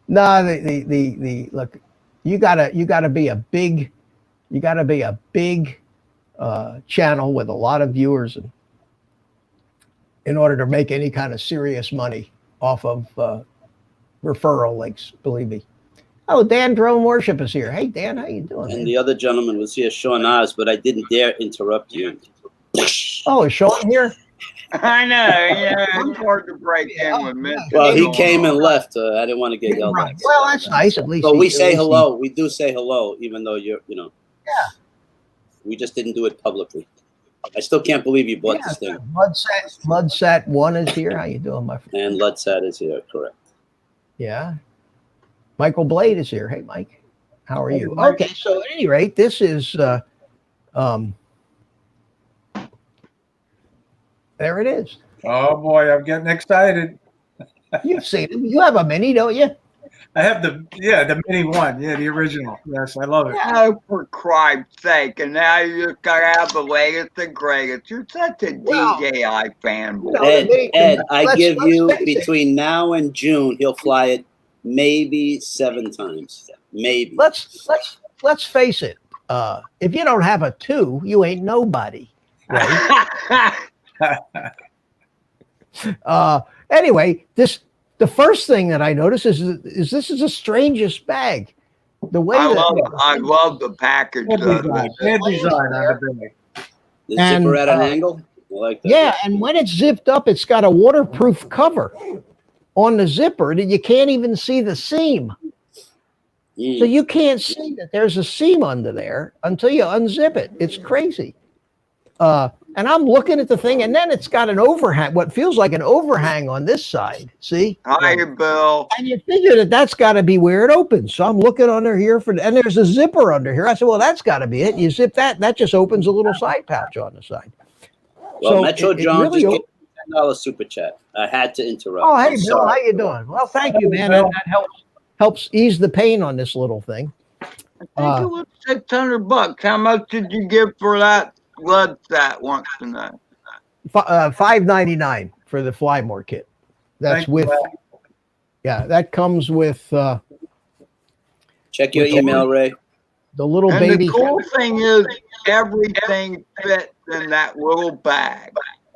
No, the look, you gotta be a big channel with a lot of viewers in order to make any kind of serious money off of referral links, believe me. Oh, Dan Drone Worship is here. Hey, Dan, how you doing? And the other gentleman was here, Sean Oz, but I didn't dare interrupt you. Oh, is Sean here? I know. Yeah, it's hard to break in with Mitch. Well, he came and left. I didn't want to get yelled Right. at. Well, that's nice. At least. So we say hello. We do say hello, even though you're, Yeah. We just didn't do it publicly. I still can't believe you bought this thing. Mudsat 1 is here. How you doing, my friend? And Ludsat is here, correct. Yeah. Michael Blade is here. Hey, Mike. How are you? Okay, so at any rate, this is there it is. Oh boy, I'm getting excited. You've seen it. You have a Mini, don't you? I have the Mini one. Yeah, the original. Yes, I love it. Oh, for Christ's sake. And now you just got to have the latest and greatest. You're such a DJI fanboy. Ed, I give you between now and June, he'll fly it maybe 7 times. Maybe. Let's face it. If you don't have a 2, you ain't nobody. Right? Anyway, the first thing that I notice is this is the strangest bag. The way I love the package. Good design on the bag. The zipper at an angle. I like that. Yeah, and when it's zipped up, it's got a waterproof cover on the zipper that you can't even see the seam. So you can't see that there's a seam under there until you unzip it. It's crazy. And I'm looking at the thing, and then it's got an overhang, what feels like an overhang on this side. See? Hi, Bill. And you figure that that's got to be where it opens. So I'm looking under here and there's a zipper under here. I said, well, that's got to be it. You zip that just opens a little side pouch on the side. Well, So Metro it John really just gave me $10 super chat. I had to interrupt. Oh, hey, I'm Bill, sorry. how you doing? Well, thank you, man. That helps ease the pain on this little thing. I think it was $600. How much did you give for that Ludsat once tonight? $5.99 for the Flymore kit. That's with, yeah, that comes with Check your email, Ray. the little And baby. the cool thing is everything fits in that little bag.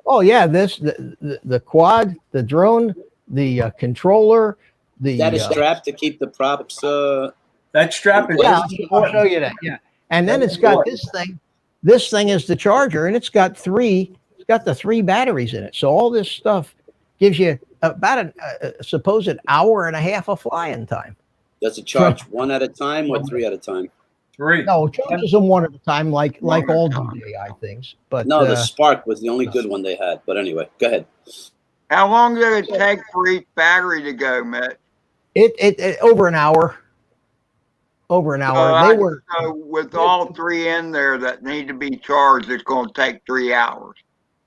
Oh yeah, the quad, the drone, the controller, the That is strapped to keep the props. That strap is yeah, I'll show you that. Yeah, and then it's got this thing. This thing is the charger, and it's got the 3 batteries in it. So all this stuff gives you about a supposed hour and a half of flying time. Does it charge 1 at a time or 3 at a time? 3. No, it charges them 1 at a time, like all DJI things. But No, the Spark was the only good one they had. But anyway, go ahead. How long did it take for each battery to go, Mitch? it over an hour. Over an hour. So with all 3 in there that need to be charged, it's going to take 3 hours.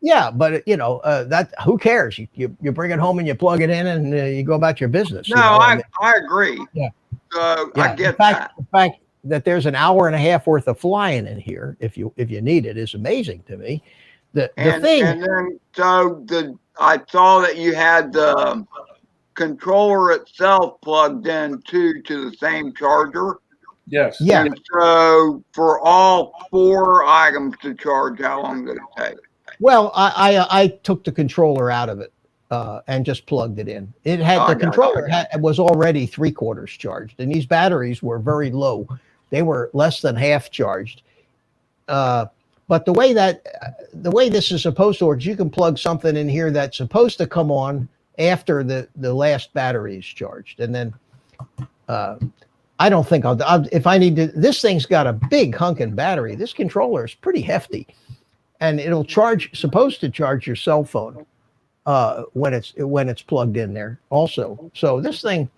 Yeah, but that who cares? You bring it home and you plug it in and you go about your business. No, I agree. Yeah. So Yeah, I get the fact that there's an hour and a half worth of flying in here, if you need it, is amazing to me. The thing. And then I saw that you had the controller itself plugged in to the same charger. Yes. Yeah. And so for all 4 items to charge, how long did it take? Well, I took the controller out of it and just plugged it in. It had the controller was already 3/4 charged, and these batteries were very low. They were less than half charged. But the way this is supposed to work is you can plug something in here that's supposed to come on after the last battery is charged, and then I don't think if I need to. This thing's got a big hunkin' battery. This controller is pretty hefty, and it'll supposed to charge your cell phone when it's plugged in there also. So this thing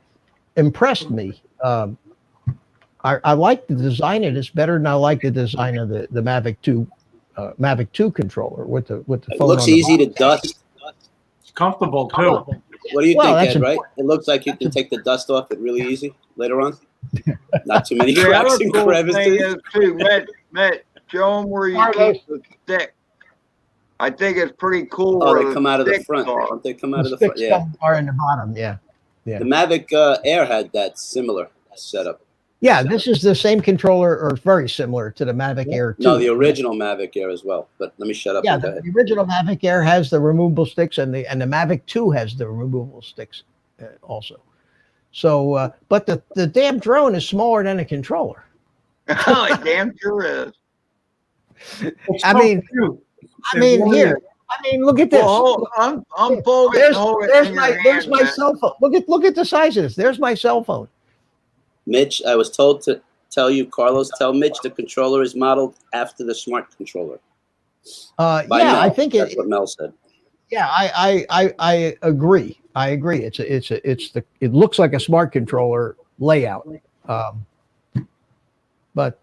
impressed me. I like the design of this better than I like the design of the Mavic 2 controller with the phone. It looks easy to dust. It's comfortable too. What do you think, Ed, right? It looks like you can take the dust off it really easy later on. Not too many cracks and crevices. Matt, show them where you keep the stick. I think it's pretty cool. Oh, they come out of the front. Don't they come out of the front? Yeah. Are in the bottom. Yeah. The Mavic Air had that similar setup. Yeah, this is the same controller, or very similar to the Mavic Air 2. No, the original Mavic Air as well. But let me shut up. Yeah, the original Mavic Air has the removable sticks, and the Mavic 2 has the removable sticks also. So, but the damn drone is smaller than a controller. Oh, it damn sure is. I mean, here, I mean, look at this. Well, I'm folding. There's my cell phone. Look at the size of this. There's my cell phone. Mitch, I was told to tell you, Carlos, tell Mitch the controller is modeled after the smart controller. Yeah, Mel. I think that's what Mel said. Yeah, I agree. I agree. It looks like a smart controller layout. But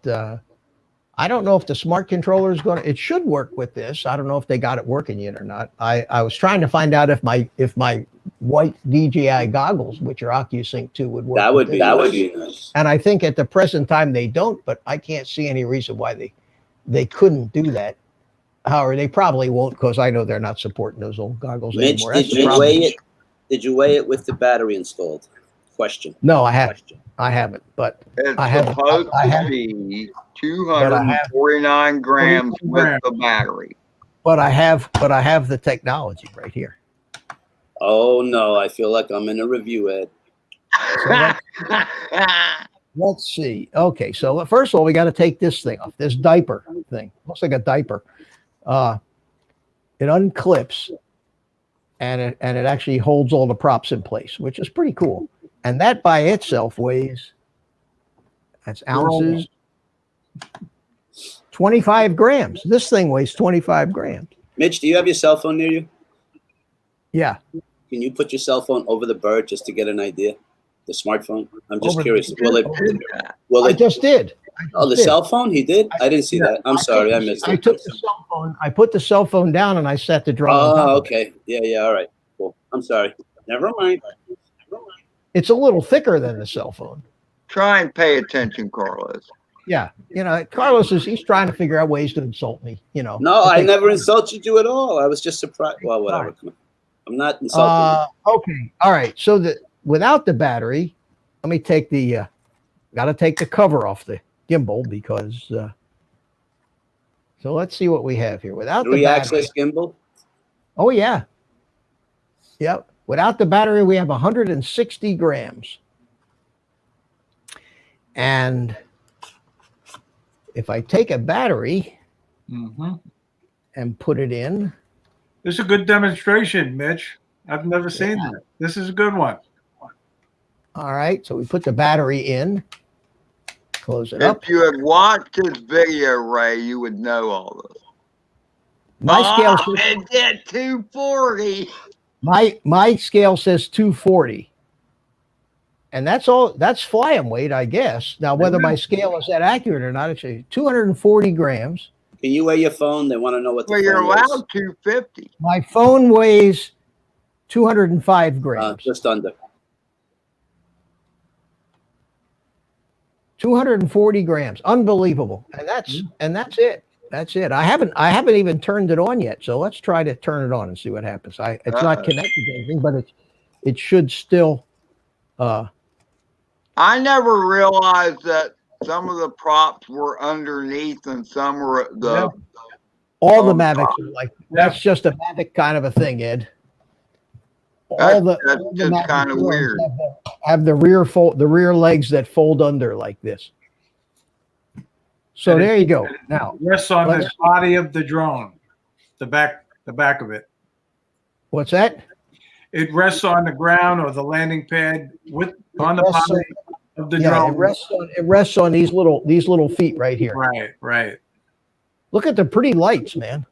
I don't know if the smart controller is it should work with this. I don't know if they got it working yet or not. I was trying to find out if my white DJI goggles, which are OcuSync 2, would work. That would be nice. And I think at the present time they don't, but I can't see any reason why they couldn't do that. However, they probably won't, because I know they're not supporting those old goggles anymore. Did you weigh it with the battery installed? Question. No, I haven't. I haven't, but it's I have. Supposed to be 249 grams with the battery. But I have the technology right here. Oh no, I feel like I'm in a review, Ed. So let's see. Okay, so first of all, we got to take this thing off. This diaper thing looks like a diaper. It unclips, and it actually holds all the props in place, which is pretty cool. And that by itself weighs, that's ounces, 25 grams. This thing weighs 25 grams. Mitch, do you have your cell phone near you? Yeah. Can you put your cell phone over the bird just to get an idea? The smartphone? I'm just Over curious. I just did. Cell phone? He did? I didn't see that. I'm sorry, I missed it. I took the cell phone. I put the cell phone down and I set the drone. Oh, okay. Yeah. All right. Cool. I'm sorry. Never mind. It's a little thicker than the cell phone. Try and pay attention, Carlos. Yeah. Carlos he's trying to figure out ways to insult me, No, I never insulted you at all. I was just surprised. Well, whatever. I'm not insulting you. Okay. All right. So without the battery, let me take got to take the cover off the gimbal because, so let's see what we have here. Without the battery. 3-axis gimbal? Oh, yeah. Yep. Without the battery, we have 160 grams. And if I take a battery and put it in. This is a good demonstration, Mitch. I've never seen that. This is a good one. All right. So we put the battery in. Close it up. If you had watched this video, Ray, you would know all this. My scale says, it did 240. My scale says 240. And that's all. That's flying weight, I guess. Now, whether my scale is that accurate or not, it's 240 grams. Can you weigh your phone? They want to know what the phone you're allowed weighs. 250. My phone weighs 205 grams. Just under. 240 grams. Unbelievable. And that's it. That's it. I haven't even turned it on yet. So let's try to turn it on and see what happens. It's not connected to anything, but it should still I never realized that some of the props were underneath and some were all the Mavics are like that's just a Mavic kind of a thing, Ed. That's just kind of weird. Have the rear legs that fold under like this. So there you go. Now rests on the body of the drone, the back of it. What's that? It rests on the ground or the landing pad on the body of the drone. It rests on these little feet right here. Right. Look at the pretty lights, man.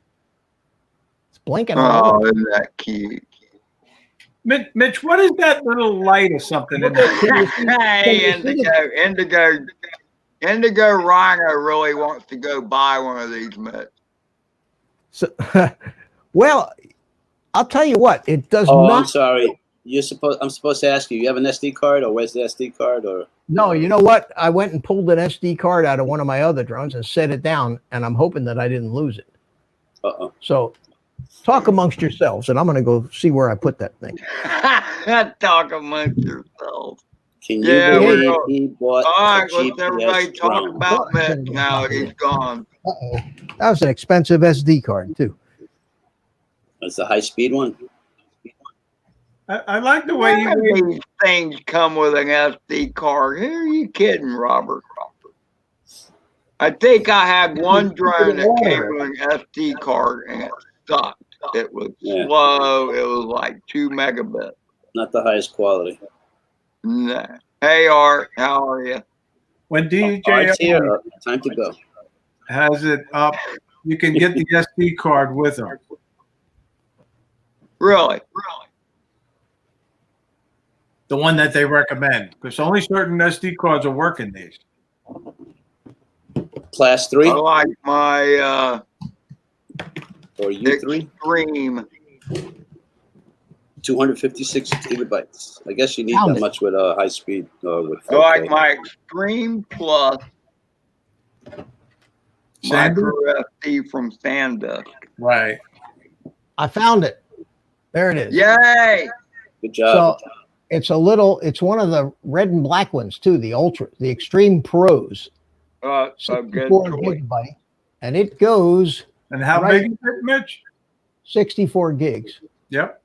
It's blinking. Oh, isn't that cute? Mitch, what is that little light or something in there? Hey, Indigo Rhino really wants to go buy one of these, Mitch. So, well, I'll tell you what, it does not. I'm sorry. I'm supposed to ask you. You have an SD card, or where's the SD card, or? No, you know what? I went and pulled an SD card out of one of my other drones and set it down, and I'm hoping that I didn't lose it. So, talk amongst yourselves, and I'm going to go see where I put that thing. Talk amongst yourselves. Can you believe he bought all right, a let's everybody GPS talk drone? about Mitch now. He's gone. That was an expensive SD card, too. It's the high-speed one. I like the way these things come with an SD card. Who are you kidding, Robert? I think I had one drone that came with an SD card and it sucked. It was Yeah. slow. It was like 2 megabits. Not the highest quality. Nah. Hey, Art, how are you? When DJ Art's here. Time to go. has it up, you can get the SD card with them. Really? The one that they recommend, because only certain SD cards are working these. Class 3 I like my or U3? Extreme. 256 gigabytes. I guess you need Found that it. much with high speed with I like 4K. my Extreme Plus Sandy? micro SD from SanDisk. Right. I found it. There it is. Yay! Good job. So it's one of the red and black ones too, the Extreme Pros. A good 64 choice. gigabyte, and it goes And how Right. big is it, Mitch? 64 gigs, Yep.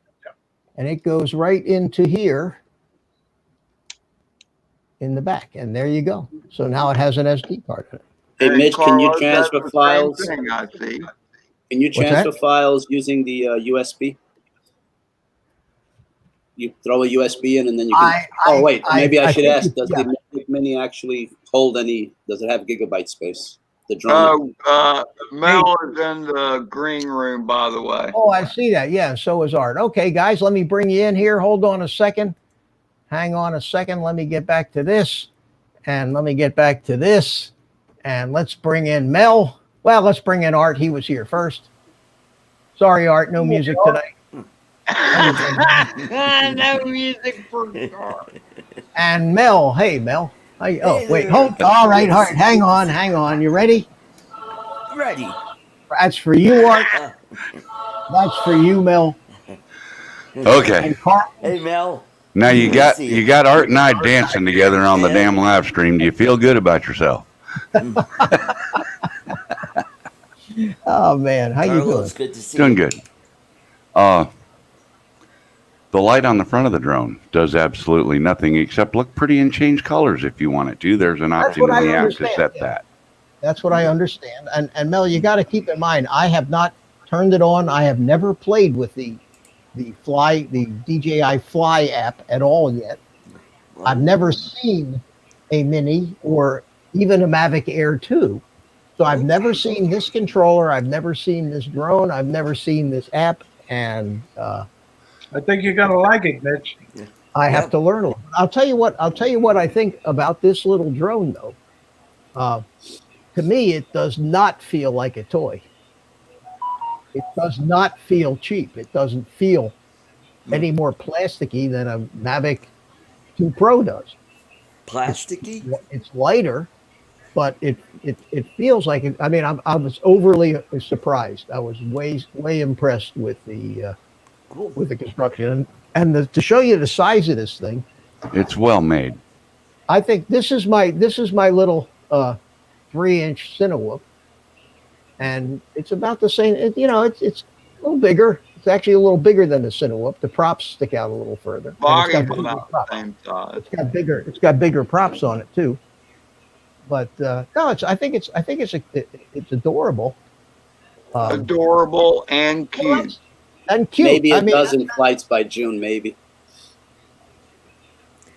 and it goes right into here in the back, and there you go. So now it has an SD card in it. Hey, And Mitch, can you Carlos does transfer the same files? thing, I see. Can you What's that? transfer files using the USB? You throw a USB in and then you can. Maybe I should think ask: Does yeah. the Mavic Mini actually hold any? Does it have gigabyte space? The drone. Mel is in the green room, by the way. Oh, I see that. Yeah, so is Art. Okay, guys, let me bring you in here. Hold on a second. Hang on a second. Let me get back to this, and let me get back to this, and let's bring in Mel. Well, let's bring in Art. He was here first. Sorry, Art, no music tonight. No music for Art. And Mel, hey Mel. Wait, hold. All right, Art. Hang on. You ready? Ready. That's for you, Art. That's for you, Mel. Okay. And Carl. Hey, Mel. Now you got Art and I dancing together on the damn live stream. Do you feel good about yourself? Oh man, how you doing? Carlos, good to see Doing you. good. The light on the front of the drone does absolutely nothing except look pretty and change colors if you want it to. There's an option in what I the app to understand, set yeah. that. That's what I understand. And Mel, you got to keep in mind, I have not turned it on. I have never played with the DJI Fly app at all yet. I've never seen a Mini or even a Mavic Air 2. So I've never seen this controller. I've never seen this drone. I've never seen this app. And I think you're gonna like it, Mitch. I have to learn a little. I'll tell you what I think about this little drone though. To me, it does not feel like a toy. It does not feel cheap. It doesn't feel any more plasticky than a Mavic 2 Pro does. Plasticky? It's lighter, but it feels like it. I mean, I was overly surprised. I was way impressed with the construction and to show you the size of this thing. It's well made. I think this is my little 3-inch Cinewhoop, and it's about the same. It's a little bigger. It's actually a little bigger than the Cinewhoop. The props stick out a little further. And it's got Body's bigger about props. the same size. It's got bigger props on it too. But no, I think it's adorable. Adorable and cute. And cute. Maybe a dozen flights by June. Maybe.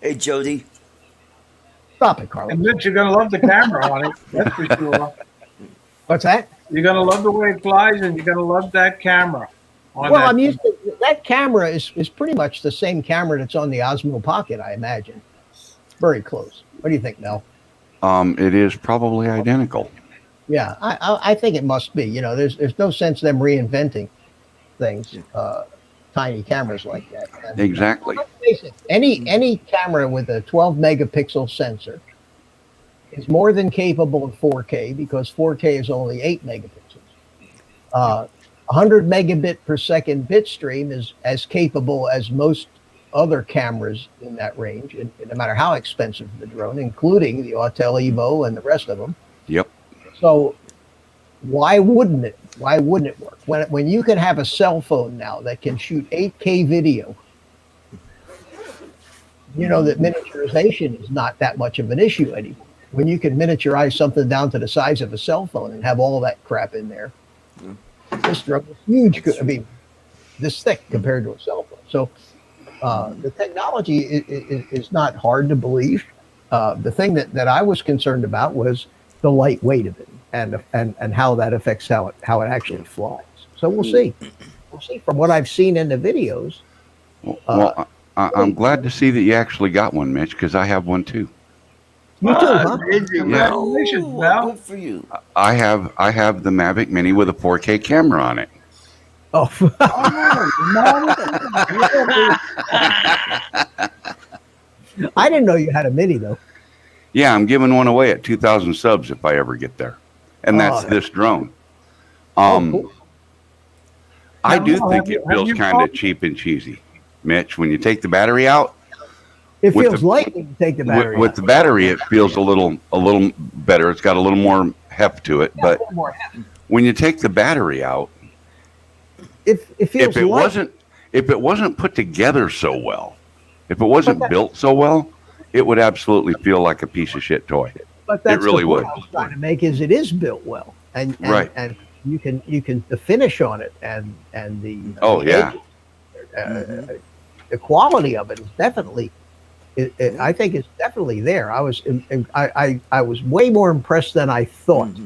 Hey, Jody. Stop it, Carlos. And Mitch, you're gonna love the camera on it. That's for sure. What's that? You're gonna love the way it flies, and you're gonna love that camera. Well, I'm used to that camera is pretty much the same camera that's on the Osmo Pocket, I imagine. Very close. What do you think, Mel? It is probably identical. Yeah, I think it must be. There's no sense them reinventing things, tiny cameras like that. And Exactly. let's face it, any camera with a 12 megapixel sensor is more than capable of 4K because 4K is only 8 megapixels. 100 megabit per second bit stream is as capable as most other cameras in that range, and no matter how expensive the drone, including the Autel Evo and the rest of them. Yep. So why wouldn't it work when you can have a cell phone now that can shoot 8K video? That miniaturization is not that much of an issue anymore. When you can miniaturize something down to the size of a cell phone and have all that crap in there. This drone is huge. I mean, this thick compared to a cell phone. So the technology is not hard to believe. The thing that I was concerned about was the lightweight of it and how that affects how it actually flies. So we'll see. We'll see. From what I've seen in the videos. Well, I'm glad to see that you actually got one, Mitch, because I have one too. You too, huh? Congratulations, Oh, Val. good for you. I have the Mavic Mini with a 4K camera on it. Oh, I didn't know you had a Mini though. Yeah, I'm giving one away at 2,000 subs if I ever get there, and that's this drone. Cool. I do Now, think have it you- feels have you kind of thought- cheap and cheesy, Mitch. When you take the battery out, It with feels the- light when you take the battery. with out. the battery, it feels a little better. It's got a little more heft to it. Yeah, a But little more heavy. when you take the battery out, It feels light. if it wasn't put together so well, if it wasn't But that- built so well, it would absolutely feel like a piece of shit toy. But that's really the point would. I was trying to make is it is built well, and Right. and you can the finish on it and the Oh, the yeah. edges, the quality of it is definitely. I think it's definitely there. I was was way more impressed than I thought.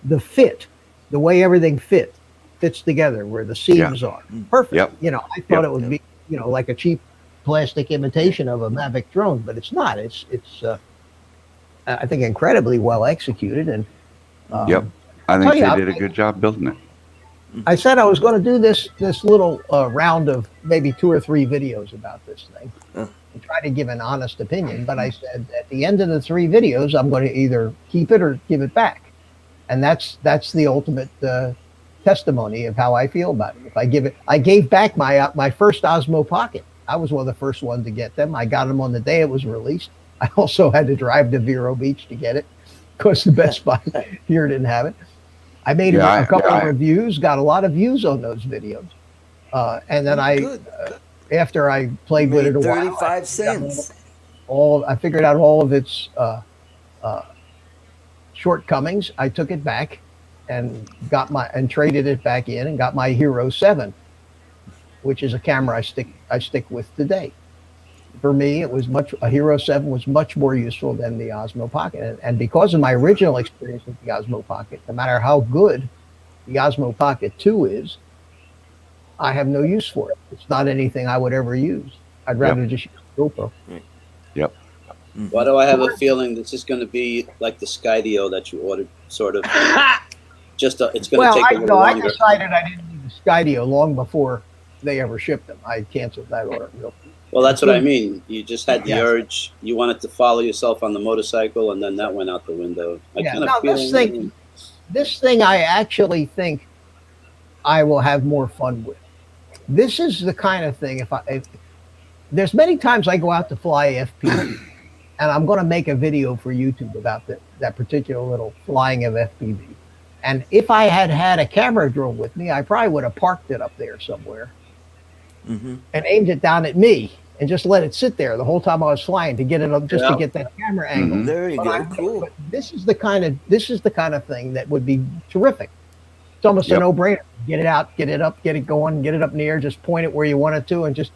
The fit, the way everything fits together, where the seams are perfect. Yep. You know, I thought Yep. it would be like a cheap plastic imitation of a Mavic drone, but it's not. It's I think incredibly well executed, and Yep. I think tell you, they did a good job building it. I said I was going to do this little round of maybe 2 or 3 videos about this thing and try to give an honest opinion. But I said at the end of the 3 videos, I'm going to either keep it or give it back, and that's the ultimate testimony of how I feel about it. If I give it, I gave back my first Osmo Pocket. I was one of the first ones to get them. I got them on the day it was released. I also had to drive to Vero Beach to get it because the Best Buy here didn't have it. I made a couple of reviews, got a lot of views on those videos. And then after I played with it a while, 35 cents. I figured out all of its shortcomings. I took it back and traded it back in and got my Hero 7, which is a camera I stick with today. For me, a Hero 7 was much more useful than the Osmo Pocket. And because of my original experience with the Osmo Pocket, no matter how good the Osmo Pocket 2 is, I have no use for it. It's not anything I would ever use. I'd rather just use GoPro. Yep. Why do I have a feeling this is going to be like the Skydio that you ordered, sort of? It's going to take a little longer. I decided I didn't need the Skydio long before they ever shipped them. I canceled that order. Well, that's what I mean. You just had the urge. You wanted to follow yourself on the motorcycle, and then that went out the window. This thing I actually think I will have more fun with. This is the kind of thing, if there's many times I go out to fly FPV, and I'm going to make a video for YouTube about that particular little flying of FPV. And if I had a camera drone with me, I probably would have parked it up there somewhere and aimed it down at me and just let it sit there the whole time I was flying to get it up, to get that camera angle. There you go. Cool. But this is the kind of thing that would be terrific. It's almost a no-brainer. Get it out, get it up, get it going, get it up in the air, just point it where you want it to, and just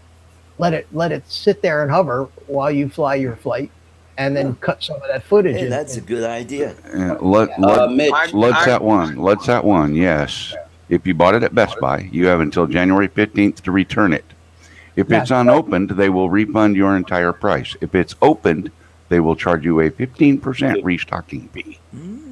let it sit there and hover while you fly your flight, and then cut some of that footage. Hey, that's a good idea. Mitch. Let's that one. Yes. If you bought it at Best Buy, you have until January 15th to return it. If it's unopened, they will refund your entire price. If it's opened, they will charge you a 15% restocking fee.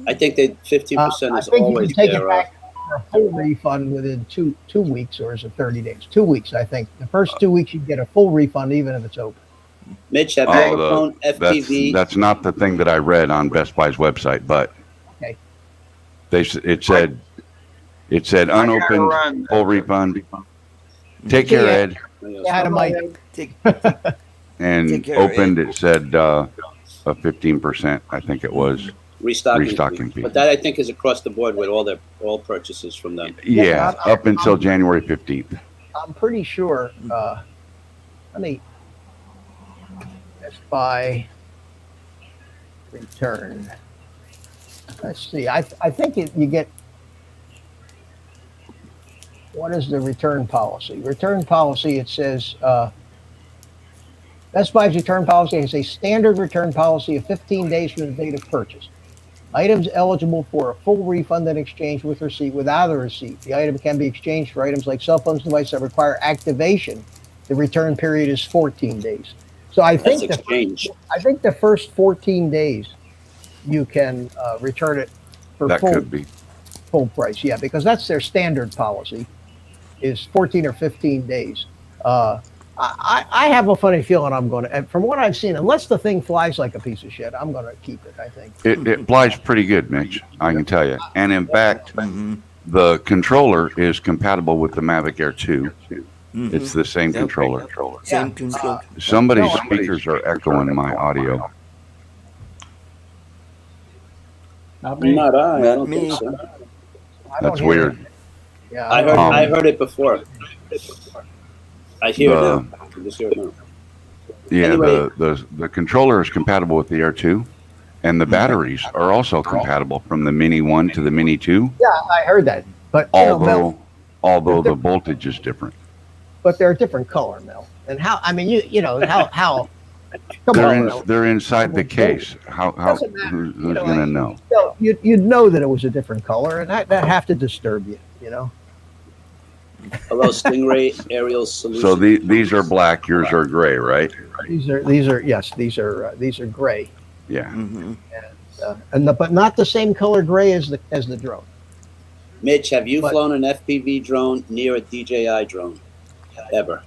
I think that 15% is I think always you can take there. it back for a full refund within two weeks, or is it 30 days? 2 weeks, I think. The first 2 weeks you get a full refund, even if it's open. Mitch, have you ever flown FPV? That's not the thing that I read on Best Buy's website, but it said unopened, full refund. Take care, Ed. I had a mic. And Take care, opened, Ed. it said a 15%, I think it was. Restocking fee. But that I think is across the board with all purchases from them. Yeah, up until January 15th. I'm pretty sure. Let me. Best Buy return. Let's see. I think you get what is the return policy? Return policy, it says, Best Buy's return policy is a standard return policy of 15 days from the date of purchase. Items eligible for a full refund and exchange with receipt without a receipt. The item can be exchanged for items like cell phones and devices that require activation. The return period is 14 days. So I think the first 14 days you can return it for That could be. full price. Yeah, because that's their standard policy is 14 or 15 days. I have a funny feeling I'm going to, and from what I've seen, unless the thing flies like a piece of shit, I'm going to keep it, I think. It flies pretty good, Mitch, I can tell you. And in fact, the controller is compatible with the Mavic Air 2. It's the same controller. Same control. Somebody's speakers are echoing my audio. Not me. Not I. I Not don't me. think so. I don't That's hear weird. it. Yeah, I heard it before. I hear it now. I just hear it now. Yeah, Anyway. the controller is compatible with the Air 2, and the batteries are also compatible from the Mini 1 to the Mini 2, yeah, I heard that. But although the voltage is different. but they're a different color, Mel. And how? I mean, you know how? Come on, Mel. They're inside the case. How Doesn't matter. who's You know, gonna know? No, you'd know that it was a different color, and that have to disturb you. You know. Hello, Stingray Aerial Solutions. So these are black. Yours are gray, right? These are gray, Yeah. but not the same color gray as the drone. Mitch, have you But- flown an FPV drone near a DJI drone? Ever?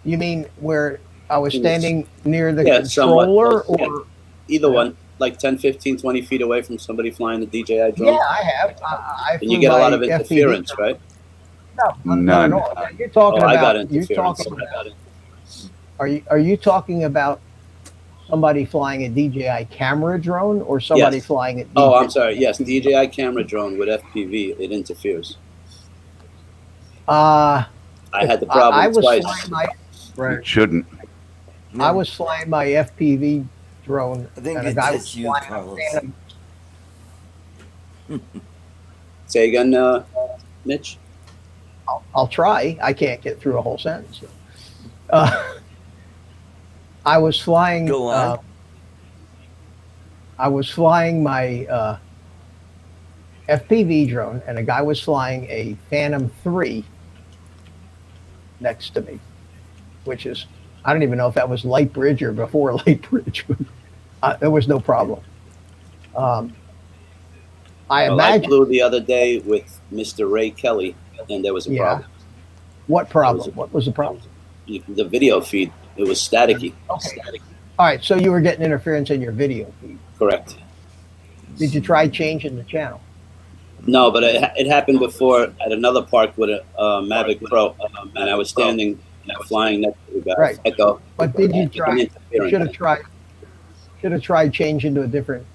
You mean where I was standing near the Yeah, somewhat controller, close, yeah. or? Either one, like 10, 15, 20 feet away from somebody flying a DJI Yeah, drone? I have. I And you flew get a lot my of FPV interference, right? No, None. not at all. You're talking Oh, I got about. You're interference. talking. Are you talking about somebody flying a DJI camera drone or somebody Yes. flying it? Oh, I'm sorry. Yes, DJI camera drone with FPV, it interferes. I had the problem I was twice. flying my It shouldn't. I was flying my FPV drone, I think and a it's guy was just you, flying a Carlos. Phantom. Say again, Mitch? I'll try. I can't get through a whole sentence. I was flying. Go on. I was flying my FPV drone, and a guy was flying a Phantom 3 next to me, which is, I don't even know if that was Light Bridge or before Light Bridge. There was no problem. I Well, imagine. I flew the other day with Mr. Ray Kelly, and there was a Yeah. problem. What problem? What was the problem? The video feed, it was staticky. Okay. All right, so you were getting interference in your video feed. Correct. Did you try changing the channel? No, but it happened before at another park with a Mavic Pro, and I was standing, flying next to the guy. Right. Echo. But did you try? You Interference. should have tried changing to a different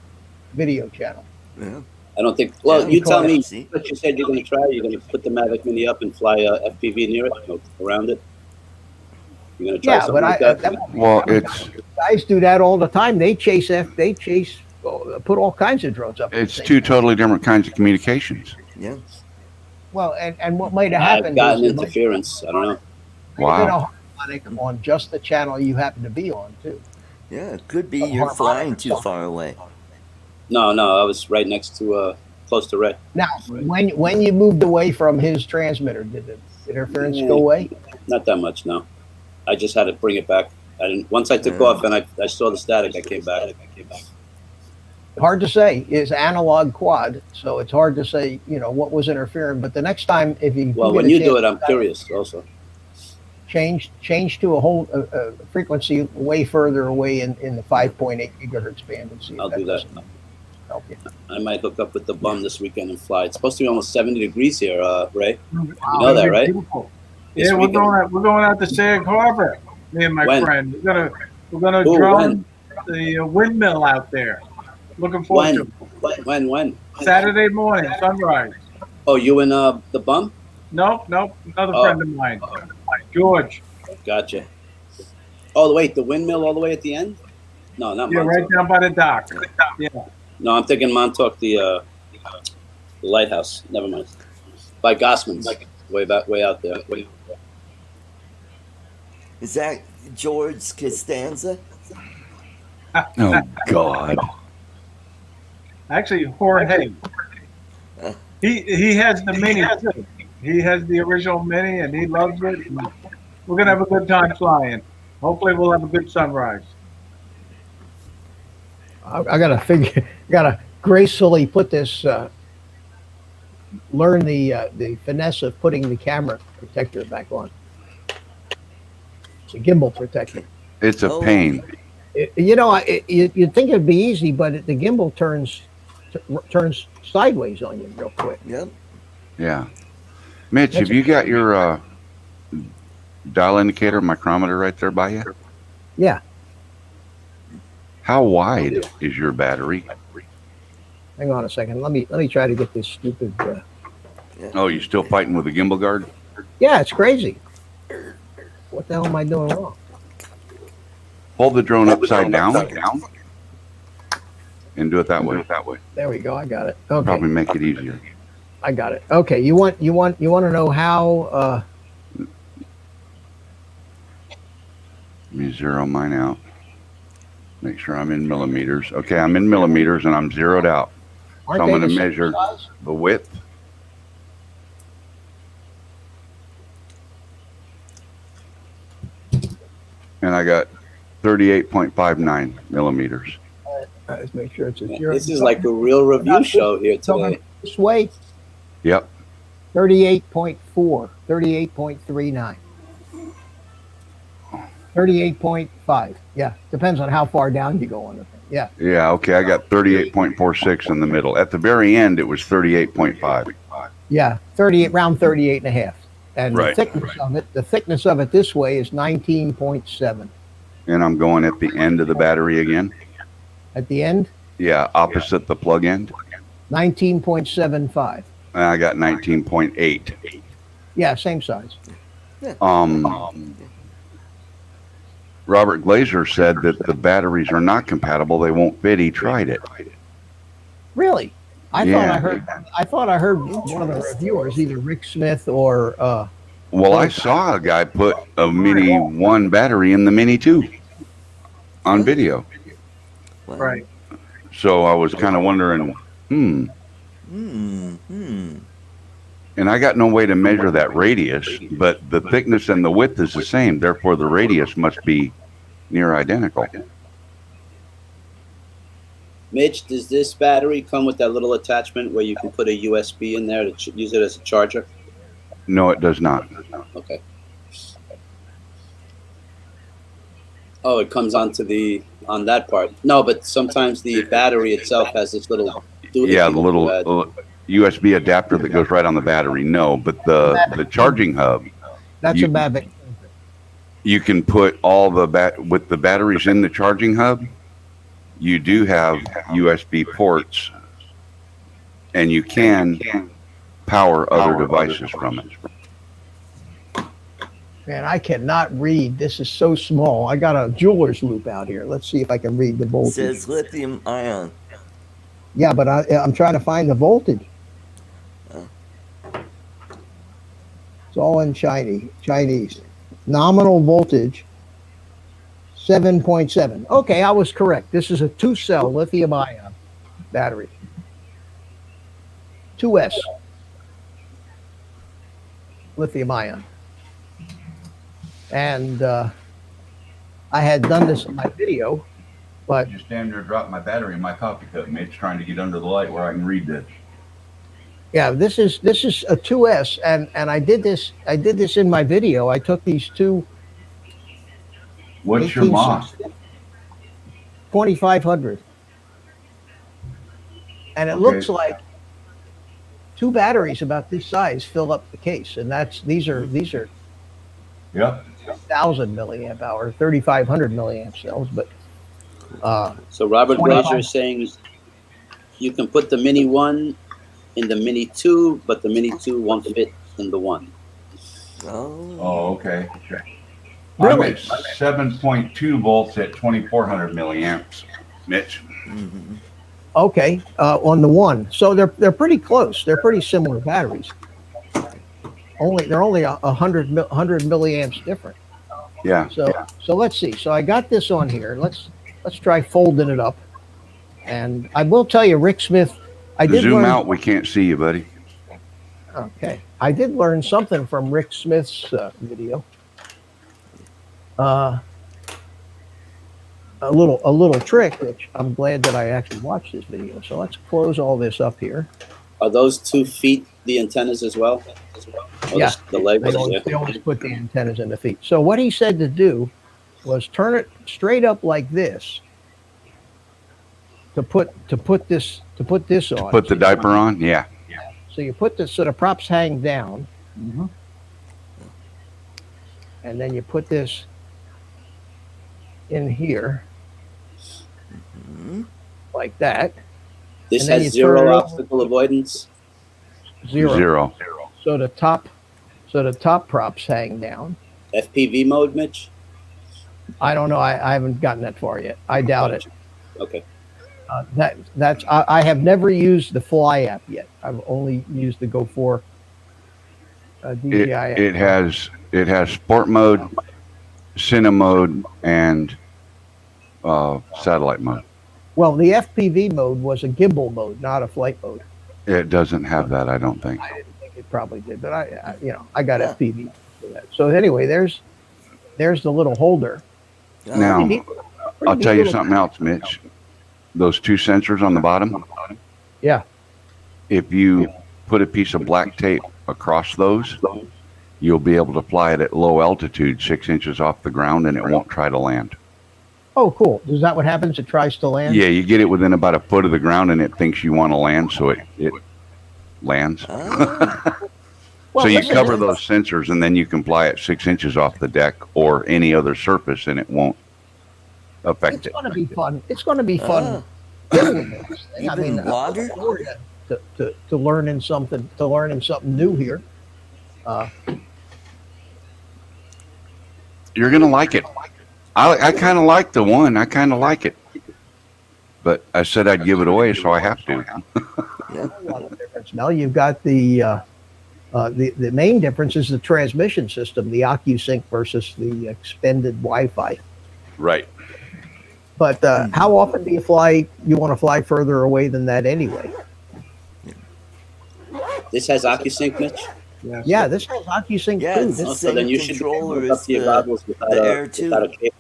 video channel. Yeah. I don't think. Well, Yeah, you tell me. see? What you said you're going to try. You're going to put the Mavic Mini up and fly FPV near it, no, around it. You're going to try Yeah, something but like that. Well, it's Guys do that all the time. They chase, put all kinds of drones up. at the it's same two time. totally different kinds of communications. Yeah. Well, and what might have I've happened gotten is it might interference. I don't know. have been Wow. a harmonic on just the channel you happen to be on too. Yeah, it could be you're flying too far away. No, I was right next to close to Ray. Now, when you moved away from his transmitter, did the interference go away? Not that much, no. I just had to bring it back. I didn't. Once I took off and I saw the static, I came back. Hard to say. It's analog quad, so it's hard to say, what was interfering. But the next time, if you Well, get when a you chance do it, to I'm curious also. change to a whole frequency way further away in the 5.8 gigahertz band and see if I'll do that. doesn't help you. I might hook up with the bum this weekend and fly. It's supposed to be almost 70 degrees here, Ray. You know that, right? This Yeah, we're weekend. going out to Sag Harbor. Me and my When? friend. We're gonna Ooh, drone the windmill out there. Looking forward to it. When? Saturday morning, sunrise. Oh, you and the bum? Nope. Another Oh. friend of mine, George. Gotcha. Oh, wait, the windmill all the way at the end? No, not Yeah, Montauk. right down by the dock. Yeah. No, I'm thinking Montauk, the The lighthouse. Never mind. By Gossman's. Way out there. Is that George Costanza? Oh God. Actually, Jorge. He has the Mini too. He has the original Mini and he loves it. We're gonna have a good time flying. Hopefully, we'll have a good sunrise. I gotta gracefully put this, learn the finesse of putting the camera protector back on. It's a gimbal protector. It's a pain. You'd think it'd be easy, but the gimbal turns sideways on you real quick. Yep. Yeah. Mitch, have you got your dial indicator micrometer right there by you? Yeah. How wide is your battery? Hang on a second. Let me try to get this stupid. Oh, you still fighting with the gimbal guard? Yeah, it's crazy. What the hell am I doing wrong? Hold the drone upside down and do it that way. There we go. I got it. Okay. Probably make it easier. I got it. Okay. You want to know how? Let me zero mine out. Make sure I'm in millimeters. Okay, I'm in millimeters and I'm zeroed out. So I'm going to measure the width. And I got 38.59 millimeters. Let's make sure it's a zero. This is like a real review show here today. This way. Yep. 38.4, 38.39. 38.5. Yeah, depends on how far down you go on the thing. Yeah. Yeah, okay, I got 38.46 in the middle. At the very end, it was 38.5. Yeah, around 38 and a half. And right. The thickness of it this way is 19.7. And I'm going at the end of the battery again? At the end? Yeah, opposite the plug end. 19.75. And I got 19.8. Yeah, same size. Robert Glazier said that the batteries are not compatible. They won't fit. He tried it. Really? I thought I heard one of the reviewers, either Rick Smith or. Well, I saw a guy put a Mini 1 battery in the Mini 2 on video. Right. So I was kind of wondering, And I got no way to measure that radius, but the thickness and the width is the same. Therefore, the radius must be near identical. Mitch, does this battery come with that little attachment where you can put a USB in there to use it as a charger? No, it does not. Okay. Oh, it comes on that part. No, but sometimes the battery itself has this little. Yeah, the little USB adapter that goes right on the battery. No, but the charging hub. That's a Mavic. You can put all with the batteries in the charging hub. You do have USB ports, and you can power other devices from it. Man, I cannot read. This is so small. I got a jeweler's loop out here. Let's see if I can read the voltage. It says lithium ion. Yeah, but I'm trying to find the voltage. It's all in Chinese. Nominal voltage, 7.7. Okay, I was correct. This is a 2-cell lithium-ion battery. 2S. Lithium-ion. And I had done this in my video, but... Just damn near dropped my battery in my coffee cup, Mitch, trying to get under the light where I can read this. Yeah, this is a 2S, and I did this in my video. I took these two. What's your MOS? 2500. And it looks like two batteries about this size fill up the case, and these are Yep. 1,000 milliamp hour, 3,500 milliamp cells, but so Robert Glazier is saying you can put the Mini 1 in the Mini 2, but the Mini 2 won't fit in the 1. Oh, okay. Really? I'm at 7.2 volts at 2,400 milliamps, Mitch. Okay, on the one. So they're pretty close. They're pretty similar batteries. They're only 100 milliamps different. Yeah. So let's see. So I got this on here. Let's try folding it up. And I will tell you, Rick Smith, I did Zoom learn. out. We can't see you, buddy. Okay, I did learn something from Rick Smith's video. A little trick, which I'm glad that I actually watched this video. So let's close all this up here. Are those 2 feet the antennas as well? Or Yeah, the legs? they always put the antennas in the feet. So what he said to do was turn it straight up like this to put this on. Put the diaper on. Yeah. So you put this so the props hang down, Mhm. and then you put this in here like that. This And then has you turn it 0 over. obstacle avoidance. Zero. So the top props hang down. FPV mode, Mitch? I don't know. I haven't gotten that far yet. I doubt it. Okay. I have never used the Fly app yet. I've only used the Go 4 DJI app. It has sport mode, cine mode, and satellite mode. Well, the FPV mode was a gimbal mode, not a flight mode. It doesn't have that, I don't think. I didn't think it probably did, but I got FPV for that. So anyway, there's the little holder. Now, Pretty I'll neat tell you little- something else, Mitch. Those 2 sensors on the bottom, Yeah. if you put a piece of black tape across those, you'll be able to fly it at low altitude, 6 inches off the ground, and it won't try to land. Oh, cool. Is that what happens? It tries to land? Yeah, you get it within about a foot of the ground, and it thinks you want to land, so it lands. Well, So you listen, cover those sensors, and then you can fly it 6 inches off the deck or any other surface, and it won't affect It's it. going to be fun. It's going to be fun. Doing this thing. Even water? I'm looking forward to learning something new here. You're gonna like it. I kind of like the one. I kind of like it, but I said I'd give it away, so I have to. Yeah. A lot of difference. Now you've got the main difference is the transmission system, the OcuSync versus the expended Wi-Fi. Right. But how often do you want to fly further away than that anyway? This has OcuSync, Mitch? Yes. Yeah, this has OcuSync Yeah, too. it's the This- So then same you should be able controller to hook up as to your the goggles without Air 2. without a cable.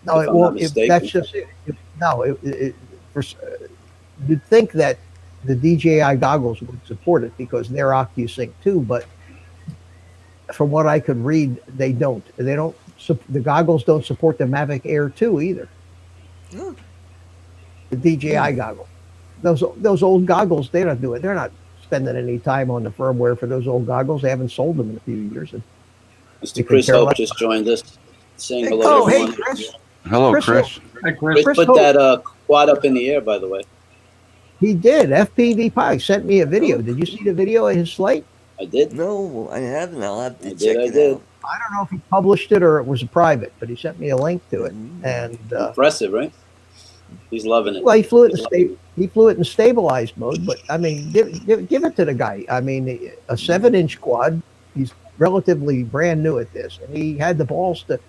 No, if it I'm won't. not If that's mistaken. just it. No, you'd think that the DJI goggles would support it because they're OcuSync too, but from what I could read, they don't. They don't. The goggles don't support the Mavic Air 2 either. Oh. The DJI goggles. Those old goggles, they don't do it. They're not spending any time on the firmware for those old goggles. They haven't sold them in a few years. And Mr. Chris care Hope less. just joined us, saying Hey, hello oh, to hey, everyone. Chris. Hello, Chris. Chris. Hey, Chris. Chris Chris put Hope. that quad up in the air, by the way. He did. FPV Pie sent me a video. Did you see the video of his flight? I did. No, I haven't. I'll have to I check did, I it did. out. I don't know if he published it or it was a private, but he sent me a link to it. And Impressive, right? He's loving it. well, he flew it in stabilized mode. But I mean, give it to the guy. I mean, a 7-inch quad. He's relatively brand new at this, and he had the balls to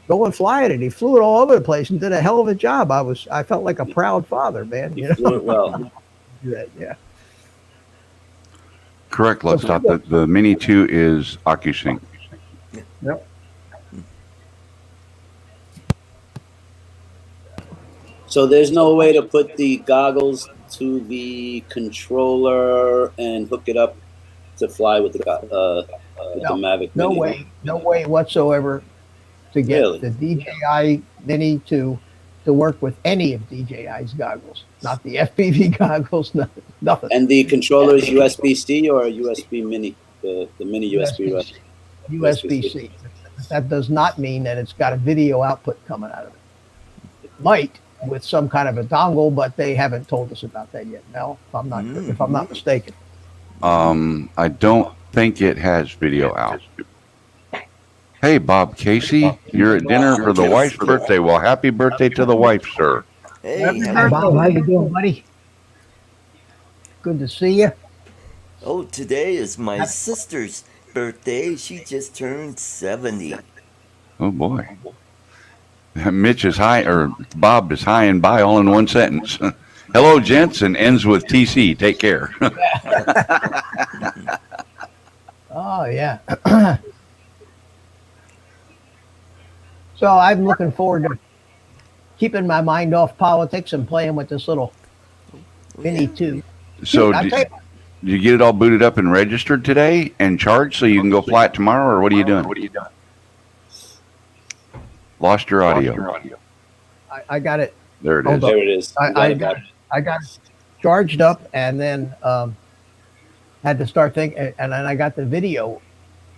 go and fly it, and he flew it all over the place and did a hell of a job. I felt like a proud father, man. He You know, flew it well. yeah. Correct. Let's stop. The Mini 2 is OcuSync. Yep. So there's no way to put the goggles to the controller and hook it up to fly with the Mavic No Mini. no way whatsoever to get Really? the DJI Mini to work with any of DJI's goggles, not the FPV goggles, nothing. And the controller is USB-C or USB Mini? The Mini USB, right? USB-C. That does not mean that it's got a video output coming out of it. It might with some kind of a dongle, but they haven't told us about that yet. Mel, if I'm not mistaken. I don't think it has video out. Hey, Bob Casey, you're at dinner for the wife's birthday. Well, happy birthday to the wife, sir. Hey, Happy how Hi, you Bob. How doing? you doing, buddy? Good to see you. Oh, today is my sister's birthday. She just turned 70. Oh boy. Mitch is high, or Bob is high and by all in one sentence. Hello, gents, and ends with TC. Take care. Oh yeah. So I'm looking forward to keeping my mind off politics and playing with this little Mini 2. So, I'll did tell you, you get it all booted up and registered today and charged so you can go fly it tomorrow, or what are you doing? Lost your audio. I got it. There it Hold is. on. There it is. You I it got back. I got it charged up and then had to start thinking, and then I got the video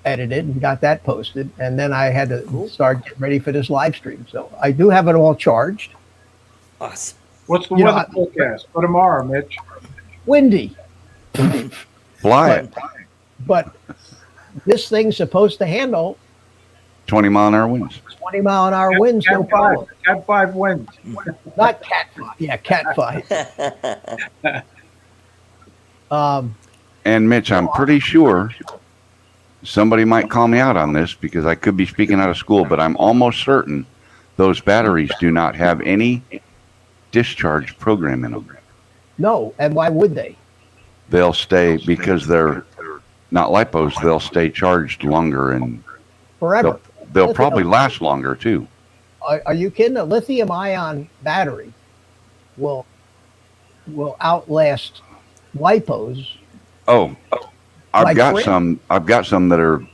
edited and got that posted, and then I had to Cool. start getting ready for this live stream. So I do have it all charged. Awesome. What's the You know, weather forecast for tomorrow, Mitch? Windy, Fly it. but this thing's supposed to handle 20-mile-an-hour winds. 20-mile-an-hour winds, no problem. Cat 5 winds. Not Cat 5. Yeah, Cat 5. And Mitch, I'm pretty sure somebody might call me out on this because I could be speaking out of school, but I'm almost certain those batteries do not have any discharge program in them. No, and why would they? They'll stay because they're not lipos. They'll stay charged longer, and Forever. they'll probably last longer too. Are you kidding? A lithium-ion battery will outlast lipos. Oh, I've Like got Fred? some. I've got some that are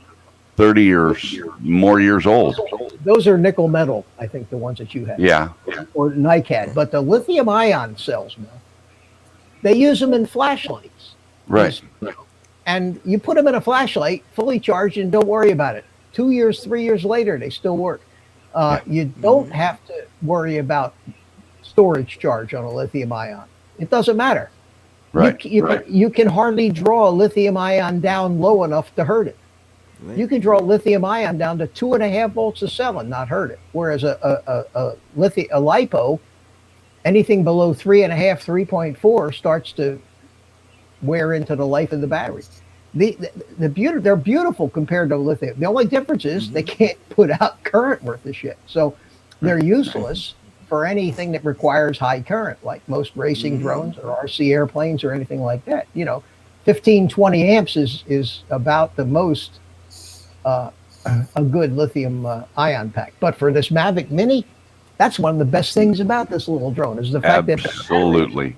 30 or more years old. Those are nickel metal, I think, the ones that you have. Yeah, Or NiCad. But the lithium-ion cells, man, they use them in flashlights. right. And you put them in a flashlight, fully charged, and don't worry about it. 2 years, 3 years later, they still work. You don't have to worry about storage charge on a lithium ion. It doesn't matter. Right. You can hardly draw a lithium ion down low enough to hurt it. Right. You can draw a lithium ion down to 2.5 volts of cell and not hurt it. Whereas a lipo, anything below 3.5, 3.4 starts to wear into the life of the battery. They're beautiful compared to lithium. The only difference is they can't put out current worth of shit. So they're useless for anything that requires high current, like most racing drones or RC airplanes or anything like that. 15, 20 amps is about the most a good lithium ion pack. But for this Mavic Mini, that's one of the best things about this little drone is the fact that Absolutely.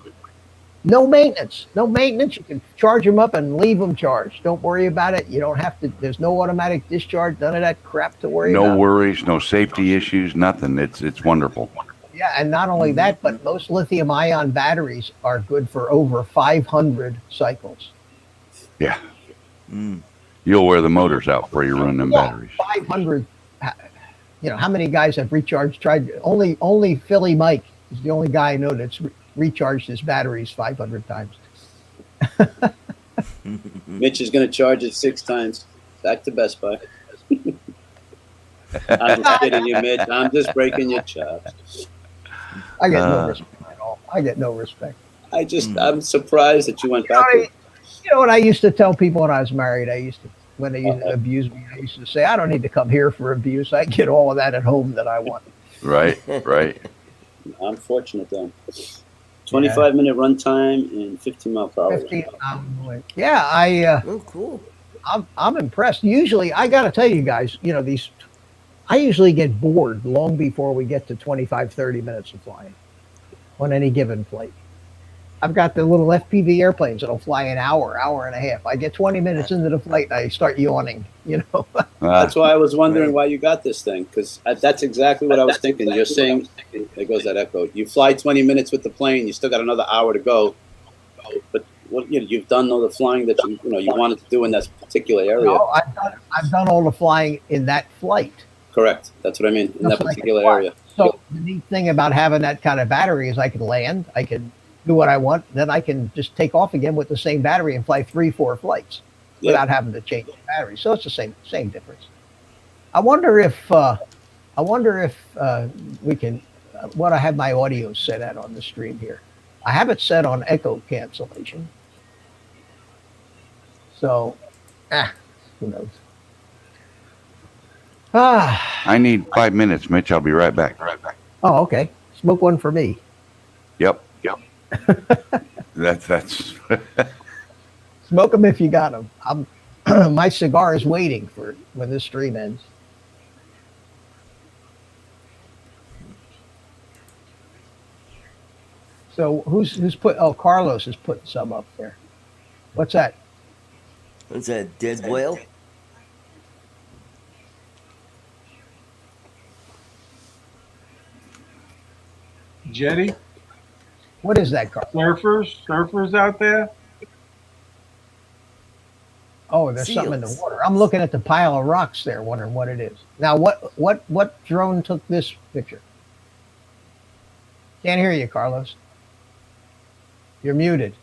no maintenance. You can charge them up and leave them charged. Don't worry about it. You don't have to. There's no automatic discharge. None of that crap to worry about. No worries, no safety issues, nothing. It's wonderful. Yeah, and not only that, but most lithium-ion batteries are good for over 500 cycles. Yeah. You'll wear the motors out before you run them batteries. 500. How many guys have tried? Only Philly Mike is the only guy I know that's recharged his batteries 500 times. Mitch is going to charge it 6 times. Back to Best Buy. I'm just kidding you, Mitch. I'm just breaking your chops. I get no respect at all. I get no respect. I'm surprised that you went back. You know what I used to tell people when I was married? When they used to abuse me, I used to say, I don't need to come here for abuse. I get all of that at home that I want. Right. I'm fortunate though. 25-minute run time and 15 mile per hour. 15 miles away. Yeah, Oh, cool. I'm impressed. Usually, I got to tell you guys, I usually get bored long before we get to 25, 30 minutes of flying on any given flight. I've got the little FPV airplanes that'll fly an hour and a half. I get 20 minutes into the flight and I start yawning, That's why I was wondering why you got this thing, because that's exactly what I was thinking. You're saying, there goes that echo. You fly 20 minutes with the plane, you still got another hour to go, but you've done all the flying that you wanted to do in that particular area. No, I've done all the flying in that flight. Correct. That's what I mean, in that particular area. So the neat thing about having that kind of battery is I can land, I can do what I want, then I can just take off again with the same battery and fly 3-4 flights without having to change the battery. So it's the same difference. I wonder if we can what I have my audio set at on the stream here. I have it set on echo cancellation. So, who knows? I need 5 minutes, Mitch. I'll be right back. Oh, okay. Smoke one for me. Yep. That's. Smoke them if you got them. My cigar is waiting for when this stream ends. So who's put? Oh, Carlos is putting some up there. What's that? What's that, dead whale? Jetty, What is that, Carlos? surfers out there. Oh, there's something in the Seals. water. I'm looking at the pile of rocks there, wondering what it is. Now, what drone took this picture? Can't hear you, Carlos. You're muted.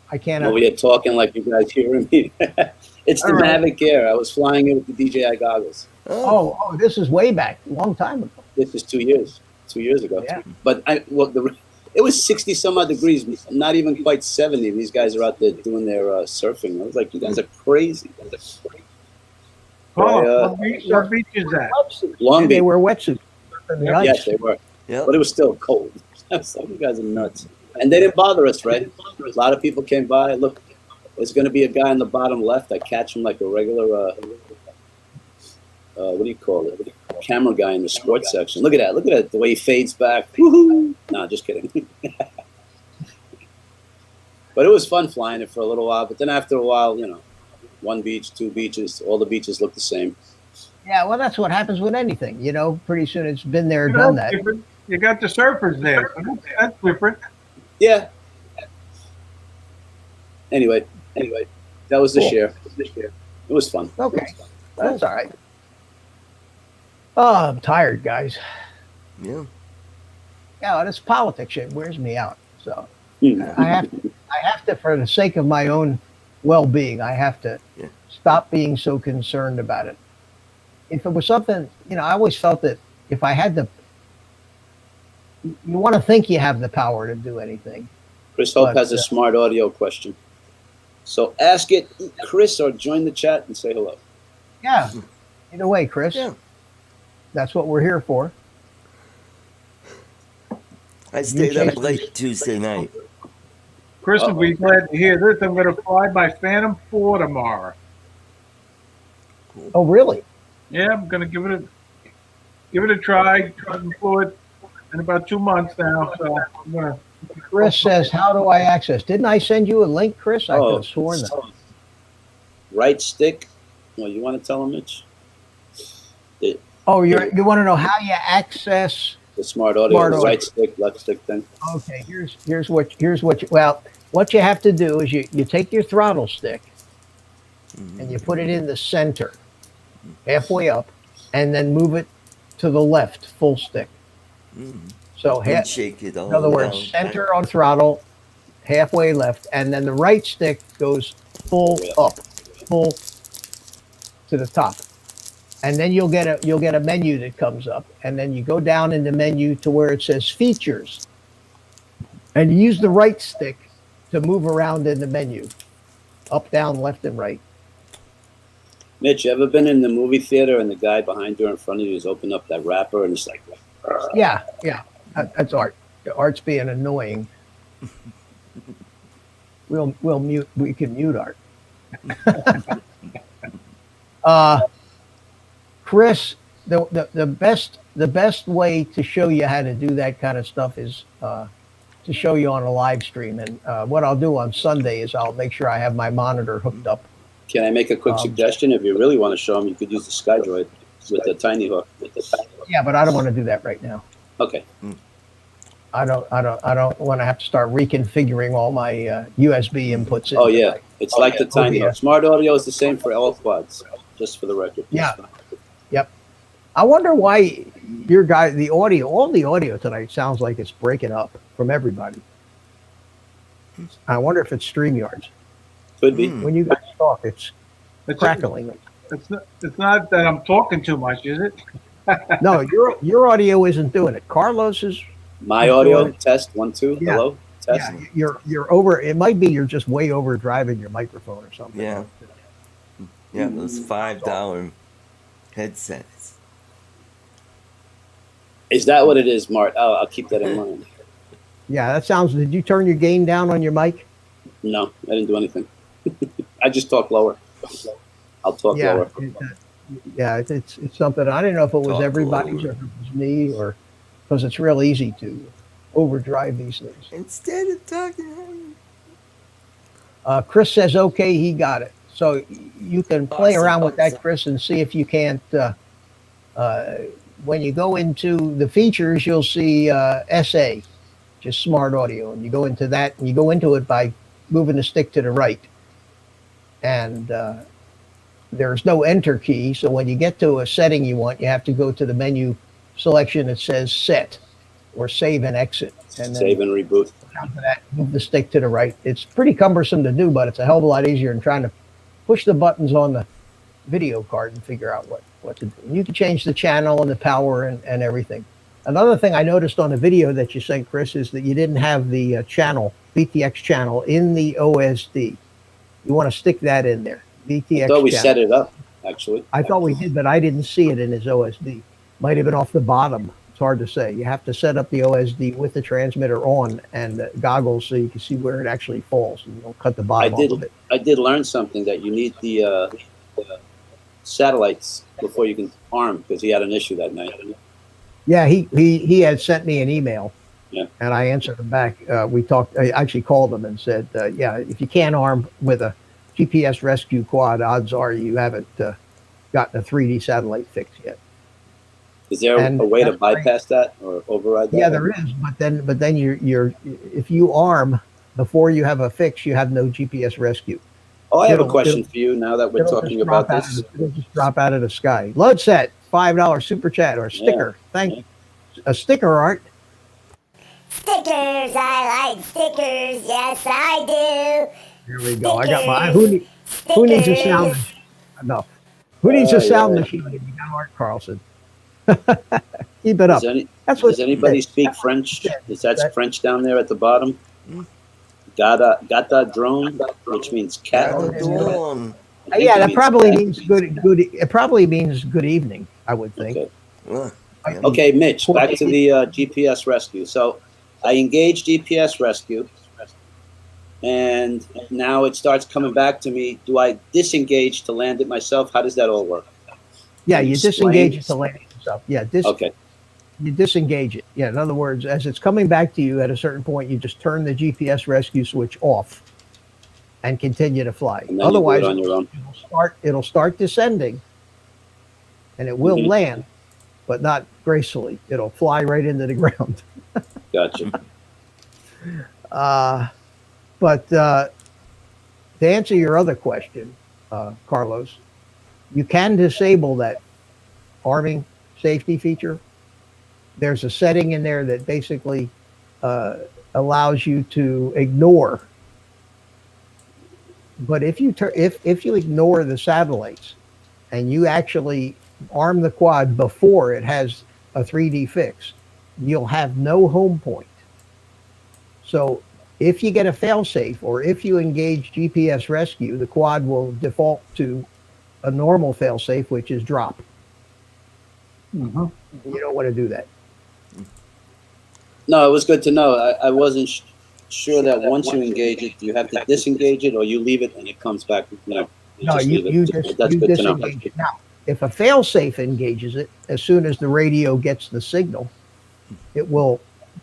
I can't. Well, we are talking like you guys hearing me. It's the All right. Mavic Air. I was flying it with the DJI goggles. Oh, this is way back, a long time ago. This is 2 years. 2 years ago. Yeah. But it was 60 some odd degrees, not even quite 70. These guys are out there doing their surfing. I was like, you guys are crazy. Oh, what beach is that? Long They Beach. wear wetsuits. in the ice. Yes, they were. Yep. But it was still cold. Some you guys are nuts. And they didn't bother us, right? A lot of people came by. Look, there's going to be a guy in the bottom left. I catch him like a regular, what do you call it? Camera guy in the sports section. Look at that. Look at that. The way he fades back. Woohoo! No, just kidding. But it was fun flying it for a little while. But then after a while, one beach, two beaches, all the beaches look the same. Yeah, well, that's what happens with anything. Pretty soon it's been there, done that. Different. You got the surfers there. So that's different. Yeah. Anyway, that was the Cool. share. It was fun. Okay, that's all right. Oh, I'm tired, guys. Yeah. Yeah, this politics shit wears me out. So Hmm. I have to, for the sake of my own well-being, I have to stop being so concerned about it. If it was something, I always felt that if I had you want to think you have the power to do anything. Chris Hope But, has a smart audio question. So ask it, Chris, or join the chat and say hello. Yeah. Either way, Chris. Yeah. That's what we're here for. I stayed changed- up late Tuesday night. Chris will be glad to hear this. I'm going to fly my Phantom 4 tomorrow. Oh, really? Yeah, I'm going to give it a try. I've flew it in about 2 months now, so I'm going to. Chris says, how do I access? Didn't I send you a link, Chris? I could have sworn that. Right stick. Well, you want to tell him, Mitch? Oh, you want to know how you access? The smart audio, Smart audio. right stick, left stick thing. Okay, here's what you have to do is you take your throttle stick and you put it in the center, halfway up, and then move it to the left, full stick. So And shake it all in other words, around. center on throttle, halfway left, and then the right stick goes full up, full to the top. And then you'll get a menu that comes up, and then you go down in the menu to where it says features. And you use the right stick to move around in the menu. Up, down, left, and right. Mitch, you ever been in the movie theater and the guy behind you or in front of you is open up that wrapper and it's like, Yeah. That's Art. Art's being annoying. We'll mute. We can mute Art. Chris, the best way to show you how to do that kind of stuff is to show you on a live stream. And what I'll do on Sunday is I'll make sure I have my monitor hooked up. can I make a quick suggestion? If you really want to show him, you could use the SkyDroid with the Tinyhawk. Yeah, but I don't want to do that right now. Okay. I don't want to have to start reconfiguring all my USB inputs. Oh, yeah. It's like the Oh, Tinyhawk. yeah. Smart audio is the same for all quads, just for the record. Yeah. Yep. I wonder why your guy, all the audio tonight sounds like it's breaking up from everybody. I wonder if it's StreamYards. Could be. When you guys talk, it's It's crackling. not that I'm talking too much, is it? No, your audio isn't doing it. Carlos's. My Is audio doing it. test 1 2. Yeah. Hello, test. Yeah, you're over. It might be you're just way overdriving your microphone or something. Yeah. Yeah, those $5 headsets. Is that what it is, Mart? Oh, I'll keep that in mind. Yeah, that sounds. Did you turn your gain down on your mic? No, I didn't do anything. I just talk lower. I'll talk Yeah, lower. it's something. I didn't know if it was Talk everybody's lower. or if it was me, or because it's real easy to overdrive these things. Instead of talking, Chris says, okay, he got it. So you can play Awesome, around with that, awesome. Chris, and see if you can't. When you go into the features, you'll see SA, just smart audio, and you go into that, and you go into it by moving the stick to the right. And there's no enter key, so when you get to a setting you want, you have to go to the menu selection that says set or save and exit. And then Save and reboot. after that, move the stick to the right. It's pretty cumbersome to do, but it's a hell of a lot easier than trying to push the buttons on the video card and figure out what to do. You can change the channel and the power and everything. Another thing I noticed on the video that you sent, Chris, is that you didn't have the channel, VTX channel, in the OSD. You want to stick that in there. VTX I thought we channel. set it up, actually. I thought we did, but I didn't see it in his OSD. Might have been off the bottom. It's hard to say. You have to set up the OSD with the transmitter on and the goggles so you can see where it actually falls and you don't cut the bottom off of it. I did learn something that you need the satellites before you can arm, because he had an issue that night. Yeah, he had sent me an email. Yeah. And I answered him back. We talked. I actually called him and said, yeah, if you can't arm with a GPS rescue quad, odds are you haven't gotten a 3D satellite fix yet. Is there And a way to that's right. bypass that or override that? Yeah, there is. But then you're if you arm before you have a fix, you have no GPS rescue. Oh, I have a It'll- question for you now that we're It'll talking just drop about out this. it'll just drop out of the sky. Load set, $5 super chat or sticker. Thank you. A sticker art. Stickers, I like stickers. Yes, I do. Here we go. I got my. Who needs a sound? Stickers. Enough. Who needs a sound yeah. machine? You got Art Carlson. Keep it up. That's what. Does anybody speak French? Is that French down there at the bottom? Hmm. Gata drone, which means cat. Dawn. I think Yeah, it that means probably cat. means good. It probably means good evening. I would think. Okay. Well, yeah. Okay, Mitch, back to the GPS rescue. So I engaged GPS rescue, and now it starts coming back to me. Do I disengage to land it myself? How does that all work? Yeah, Can you you disengage explain? it to land yourself. Yeah, Okay, you disengage it. Yeah, in other words, as it's coming back to you at a certain point, you just turn the GPS rescue switch off and continue to fly. and then Otherwise, you do it on your own. it'll start descending, and it will Mhm. land, but not gracefully. It'll fly right into the ground. Gotcha. But to answer your other question, Carlos, you can disable that arming safety feature. There's a setting in there that basically allows you to ignore. But if you if you ignore the satellites and you actually arm the quad before it has a 3D fix, you'll have no home point. So if you get a failsafe or if you engage GPS rescue, the quad will default to a normal failsafe, which is drop. Mhm. You don't want to do that. No, it was good to know. I wasn't sure that once you engage it, you have to disengage it, or you leave it and it comes back. No, just you, leave it. you just That's you good to know. disengage it. Now, if a failsafe engages it, as soon as the radio gets the signal, it will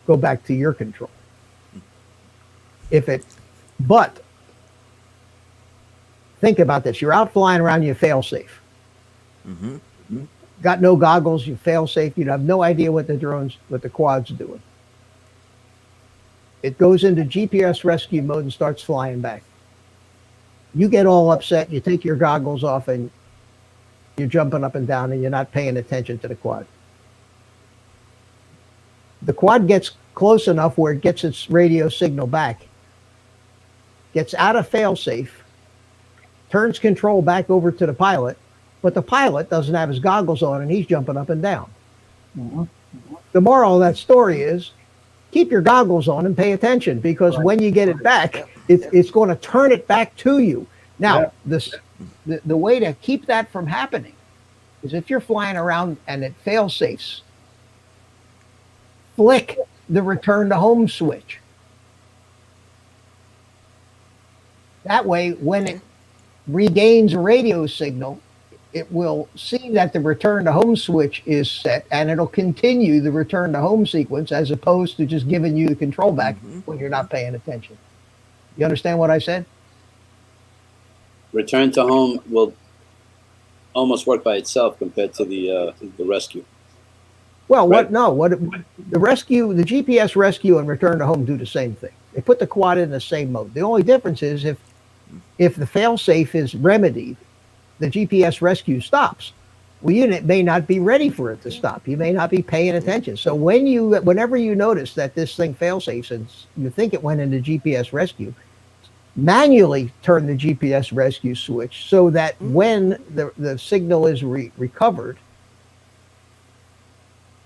go back to your control. But think about this: you're out flying around your failsafe. Mm-hmm. Got no goggles, you failsafe. You have no idea what the quad's doing. It goes into GPS rescue mode and starts flying back. You get all upset, you take your goggles off and you're jumping up and down and you're not paying attention to the quad. The quad gets close enough where it gets its radio signal back, gets out of failsafe, turns control back over to the pilot, but the pilot doesn't have his goggles on and he's jumping up and down. Mhm. The moral of that story is keep your goggles on and pay attention, because when you get it back, it's going to turn it back to you. Now, the way to keep that from happening is if you're flying around and it fail safes, flick the return to home switch. That way, when it regains a radio signal, it will see that the return to home switch is set, and it'll continue the return to home sequence as opposed to just giving you the control back when you're not paying attention. You understand what I said? Return to home will almost work by itself compared to the rescue. Well, Right. the rescue, the GPS rescue and return to home do the same thing. They put the quad in the same mode. The only difference is if the fail-safe is remedied, the GPS rescue stops. Well, you may not be ready for it to stop. You may not be paying attention. So whenever you notice that this thing fail-safes and you think it went into GPS rescue, manually turn the GPS rescue switch so that when the signal is recovered,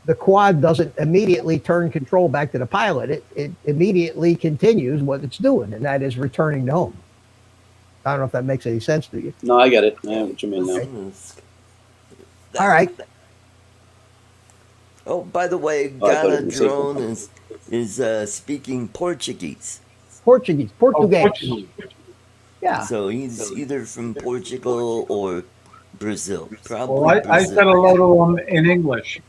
the quad doesn't immediately turn control back to the pilot. It immediately continues what it's doing, and that is returning to home. I don't know if that makes any sense to you. No, I get it. I know what you mean now. All right. Oh, by the way, Oh, I thought it Ghana was drone is speaking Portuguese. Portuguese. Yeah. So he's either from Portugal or Brazil. Probably Well, I Brazil. said hello to him in English.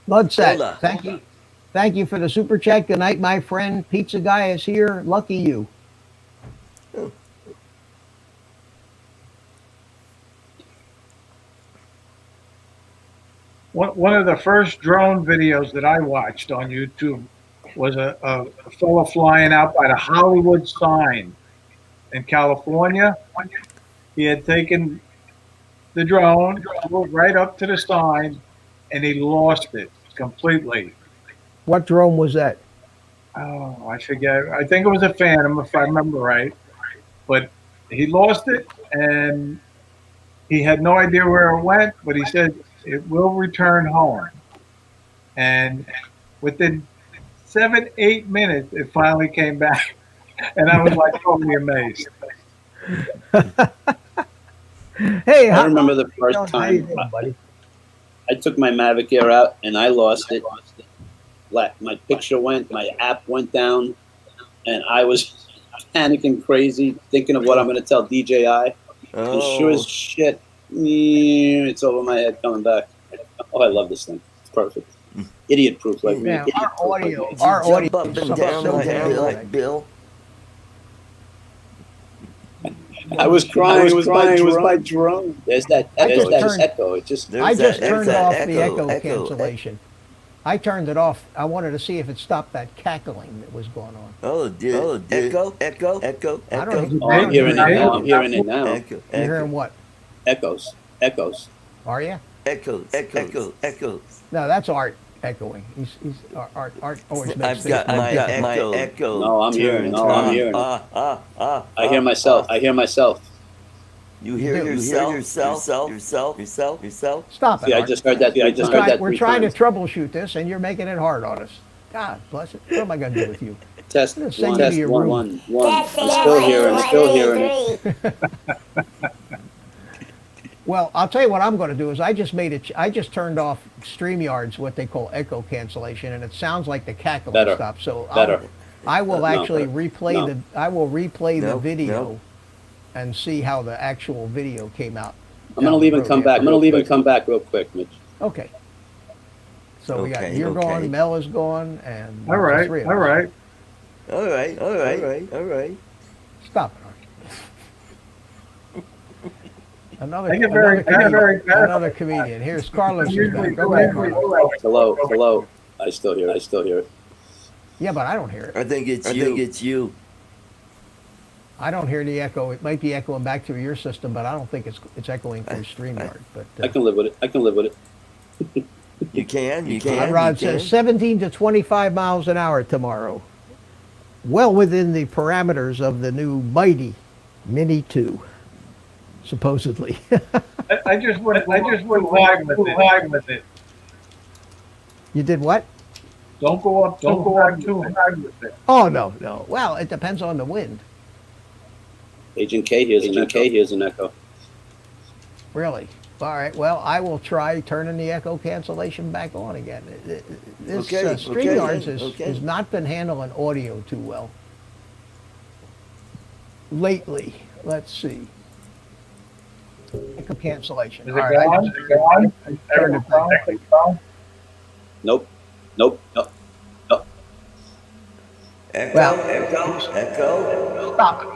Bloodset. Hola. Thank you. Thank you for the super chat. Good night, my friend. Pizza guy is here. Lucky you. One of the first drone videos that I watched on YouTube was a fellow flying out by the Hollywood sign in California. He had taken the drone right up to the sign, and he lost it completely. What drone was that? Oh, I forget. I think it was a Phantom, if I remember right. But he lost it, and he had no idea where it went, but he said it will return home. And within 7-8 minutes, it finally came back. And I was like totally amazed. Hey, I remember the first how you time doing, buddy? I took my Mavic Air out and I lost it. My picture went, my app went down, and I was panicking crazy, thinking of what I'm going to tell DJI. And sure as shit, it's over my head coming back. Oh, I love this thing. It's perfect. Idiot proof like me. Yeah, Idiot our proof like audio, me. our audio Jump up is and so down so like Bill. I was crying. It was my drone. There's that echo. just Echo. It just. I just There's turned that off the echo echo. cancellation. I turned it off. I wanted to see if it stopped that cackling that was going on. Oh, dude. Echo. I don't Oh, I'm hearing it now. I'm hearing it now. Echo. You're hearing what? Echoes. Are you? Echoes. No, that's Art echoing. He's Art always makes I've things. got my echo. No, I'm hearing. No, I'm hearing. I hear myself. You hear yourself. Stop it. See, I Art. just heard that. We're trying to troubleshoot this, and you're making it hard on us. God bless it. What am I going to do with you? Test I'm gonna send one. you to Test your one. room. I'm still hearing it. Well, I'll tell you what I'm going to do is I just turned off StreamYard's what they call echo cancellation, and it sounds like the cackling Better. stopped. So Better. I will No, actually no. replay the No, video no. and see how the actual video came out. I'm gonna leave and come back. Real quick, Mitch. Okay. So we got Okay, you're okay. gone, Mel is gone, and All right, the three of all us. right. All right. Stop it, Art. Thank you very much. Another comedian. Here's Carlos. Is back. Go ahead, Carlos. Hello. I still hear it. Yeah, but I don't hear it. I think it's you. I don't hear the echo. It might be echoing back through your system, but I don't think it's echoing through StreamYard. But I can live with it. You can. Rod says 17 to 25 miles an hour tomorrow. Well within the parameters of the new mighty Mini 2, supposedly. I just went live with it. You did what? Don't go up too high with it. Oh, no, no. Well, it depends on the wind. Agent K here's an echo. Really? All right. Well, I will try turning the echo cancellation back on again. This StreamYards has not been handling audio too well lately. Let's see. Echo cancellation. Is All it right, gone? Is it gone? I turned it back. Nope. Echo. Stop it.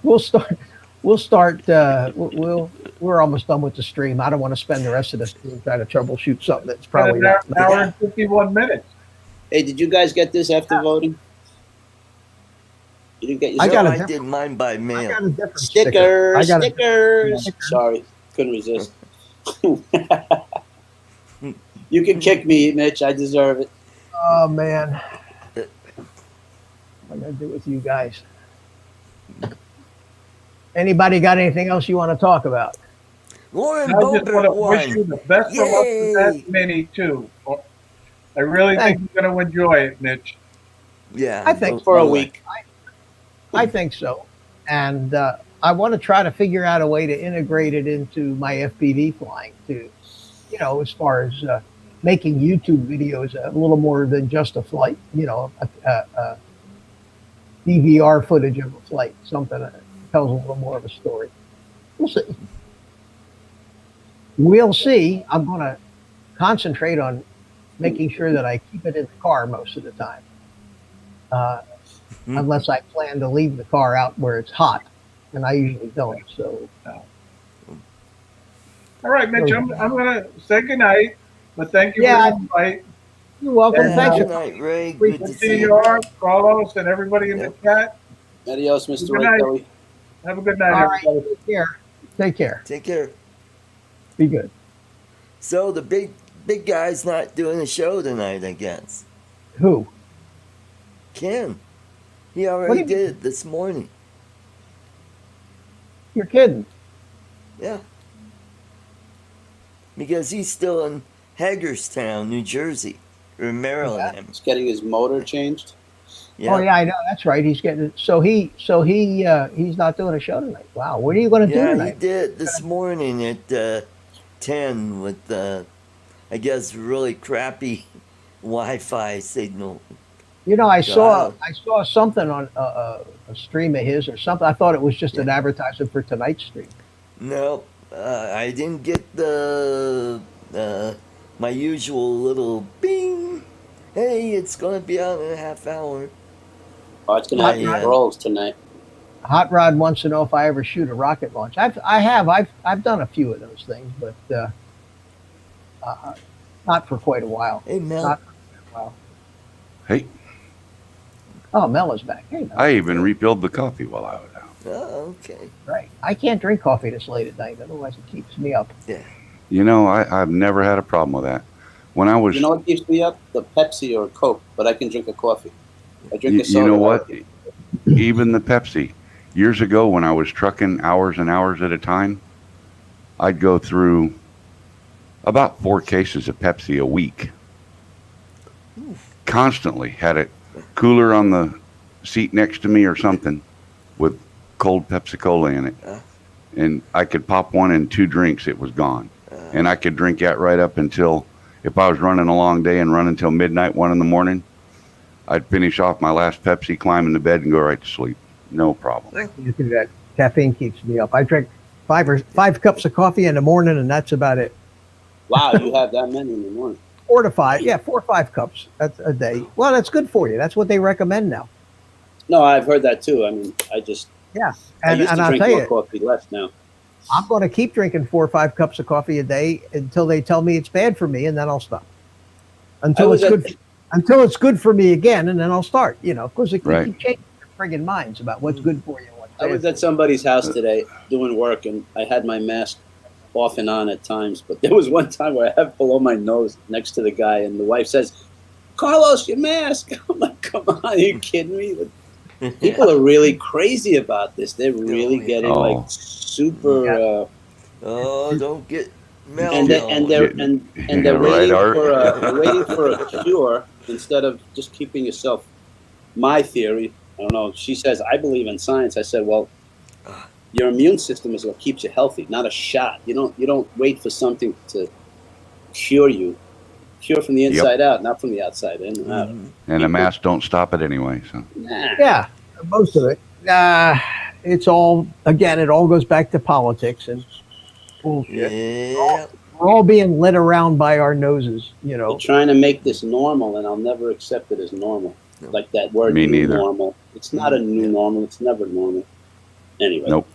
We'll start. We'll start. We're almost done with the stream. I don't want to spend the rest of the stream trying to troubleshoot something that's probably not. An hour and 51 minutes. Hey, did you guys get this after voting? You didn't get yours? I did mine by I mail. got a different Stickers. I got Stickers. Sorry, couldn't resist. You can kick me, Mitch. I deserve it. Oh man, what am I gonna do with you guys? Anybody got anything else you want to talk about? Lauren I just want to Boebert wish you won. the best of luck with that Mini too. I really think you're going to enjoy it, Mitch. Yeah. I think For a week. I think so, and I want to try to figure out a way to integrate it into my FPV flying too. You know, as far as making YouTube videos a little more than just a flight. You know, a DVR footage of a flight, something that tells a little more of a story. We'll see. We'll see. I'm going to concentrate on making sure that I keep it in the car most of the time. Unless I plan to leave the car out where it's hot, and I usually don't. So, All right, Mitch, I'm going to say goodnight, but thank you for the invite. You're welcome. Yeah. Thanks. Good night, Ray. Good Good to to see see you. you, Carlos, and everybody in the chat. Adios, Mr. Good Ray night. Kelly. Have a good night, All right. everybody. Take care. Take care. Take care. Be good. So the big guy's not doing a show tonight, I guess. Who? Ken. He What already do you- did it this morning. You're kidding. Yeah. Because he's still in Hagerstown, New Jersey, or Maryland. He's getting his motor changed. Yeah. Oh yeah, I know. That's right. He's getting so he's not doing a show tonight. Wow. What are you going to do Yeah, he tonight? did this morning at 10 with I guess really crappy Wi-Fi signal. You know, I saw Wow. something on a stream of his or something. I thought it was just an advertisement for tonight's stream. No, I didn't get the my usual little bing. Hey, it's gonna be out in a half hour. Oh, it's gonna happen Yeah. for rolls tonight. Hot Rod wants to know if I ever shoot a rocket launch. I've done a few of those things, but not for quite a while. Hey, Mel. Not for quite a while. Hey, Oh, Mel is back. Hey, Mel. I even refilled the coffee while I was out. Oh, okay. Right. I can't drink coffee this late at night, otherwise it keeps me up. You know, I've never had a problem with that. When I was, You know what keeps me up? The Pepsi or Coke, but I can drink a coffee. I drink a soda. you know what? Even the Pepsi. Years ago, when I was trucking hours and hours at a time, I'd go through about 4 cases of Pepsi a week. Constantly had a cooler on the seat next to me or something with cold Pepsi Cola in it. And I could pop one in 2 drinks, it was gone. And I could drink that right up until, if I was running a long day and run until midnight, 1 in the morning, I'd finish off my last Pepsi, climb into bed, and go right to sleep. No problem. You do that. Caffeine keeps me up. I drink 5 cups of coffee in the morning, and that's about it. Wow, you have that many in the morning. 4 to 5, yeah, 4 or 5 cups a day. Well, that's good for you. That's what they recommend now. No, I've heard that too. I mean, I used And to I'll drink tell more you, coffee, less now. I'm going to keep drinking 4 or 5 cups of coffee a day until they tell me it's bad for me, and then I'll stop. Until it's good for me again, and then I'll start. You know, because it Right. keep changing your friggin' minds about what's good for you. And what's I was bad at somebody's house today doing work, and I had my mask off and on at times. But there was one time where I have below my nose next to the guy, and the wife says, "Carlos, your mask." I'm like, "Come on, are you kidding me?" People are really crazy about this. They're really getting Oh. like super. Oh, don't get And Yeah, they're right, waiting Art? they're waiting for a cure instead of just keeping yourself. My theory, I don't know. She says I believe in science. I said, well, your immune system is what keeps you healthy, not a shot. You don't wait for something to cure you. Cure from the inside out, not from the outside in. And the masks don't stop it anyway. So Nah. Yeah, most of it. It's all, again, it all goes back to politics and bullshit. Yeah. We're all being led around by our noses, you They're know. trying to make this normal, and I'll never accept it as normal. No. Like that word, Me new neither. normal. It's not a new normal. It's never normal. Anyway. Nope.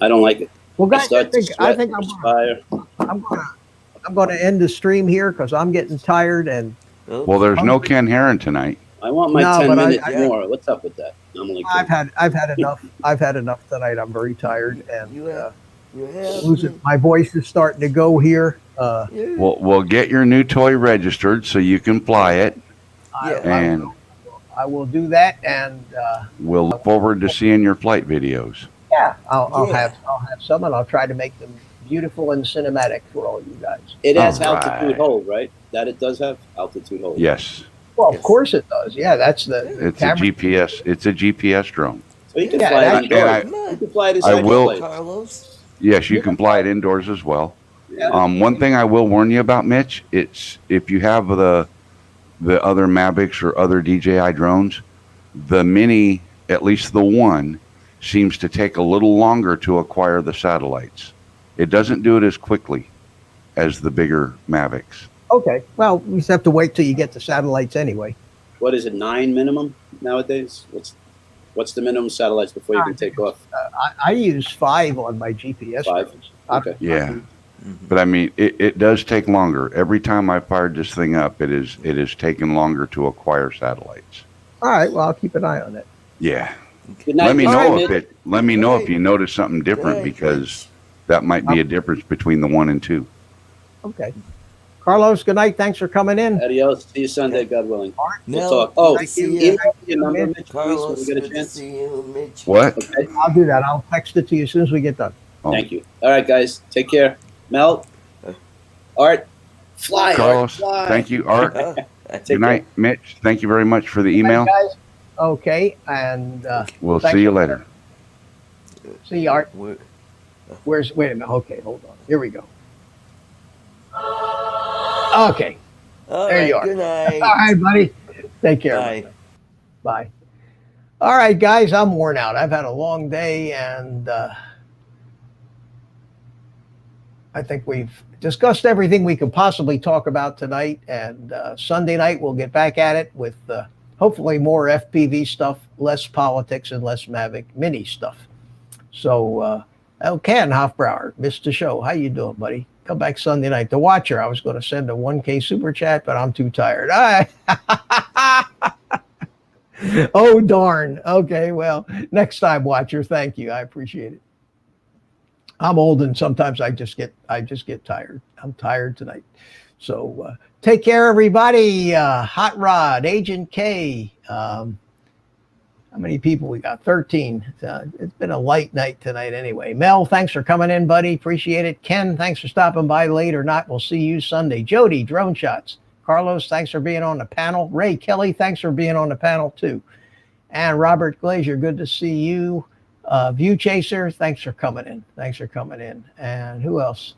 I don't like it. Well, I guys, start to I sweat, think perspire. I'm going to end the stream here because I'm getting tired and well, there's no Ken Heron tonight. I want my No, 10 but minutes I- more. What's up with that? I'm only I've kidding. had enough. I've had enough tonight. I'm very tired and You have losing. My voice is starting to go here. We'll get your new toy registered so you can fly it, and I will do that, and we'll look forward to seeing your flight videos. yeah, I'll Yeah. have some, and I'll try to make them beautiful and cinematic for all you guys. It has All altitude right. hold, right? That it does have altitude hold. Yes, Well, of Yes. course it does. Yeah, that's the it's camera. a GPS. It's a GPS drone. So you can Yeah, fly it that's- indoors. Come on, You can fly it I inside will- your place. Carlos. Yes, you can fly it indoors as well. Yeah. One thing I will warn you about, Mitch, it's if you have the other Mavics or other DJI drones, the Mini, at least the one, seems to take a little longer to acquire the satellites. It doesn't do it as quickly as the bigger Mavics. Okay. Well, we just have to wait till you get the satellites anyway. What is it, 9 minimum nowadays? What's the minimum satellites before you can take off? I use 5 on my GPS. 5? drones. Okay. Yeah. But I mean, it does take longer. Every time I fired this thing up, it is taken longer to acquire satellites. All right. Well, I'll keep an eye on it. Yeah. Good night, Let me Mr. know Mitch. Let me know if you notice something different, Right, because that might be a difference between the 1 and 2. Okay. Carlos, good night. Thanks for coming in. Adios. See you Sunday, God willing. We'll No, talk. Oh, good to see email you. your number, Mitch, please, when Carlos, we get a good to chance. see you, Mitch. What? Okay. I'll do that. I'll text it to you as soon as we get done. Oh. Thank you. All right, guys. Take care. Mel, Art, fly. Carlos, Art, fly. thank you. Art, Take good night. Mitch, thank you very much for the email. Hey, guys. Okay. And We'll thanks see you for- later. see you, Art. We're- Wait a minute. Okay. Hold on. Here we go. Okay. All There right, you are. Good night. All right, buddy. Take care. Bye. Bye. All right, guys, I'm worn out. I've had a long day, and I think we've discussed everything we could possibly talk about tonight. And Sunday night, we'll get back at it with hopefully more FPV stuff, less politics, and less Mavic Mini stuff. So, Ken Hofbrauer, missed the show. How you doing, buddy? Come back Sunday night. The Watcher, I was going to send a 1K super chat, but I'm too tired. All right. Oh, darn. Okay, well, next time, Watcher. Thank you. I appreciate it. I'm old, and sometimes I just get tired. I'm tired tonight. So take care, everybody. Hot Rod, Agent K. How many people we got? 13. It's been a light night tonight anyway. Mel, thanks for coming in, buddy. Appreciate it. Ken, thanks for stopping by late or not. We'll see you Sunday. Jody, Drone Shots. Carlos, thanks for being on the panel. Ray Kelly, thanks for being on the panel too. And Robert Glazier, good to see you. View Chaser, thanks for coming in. Thanks for coming in. And who else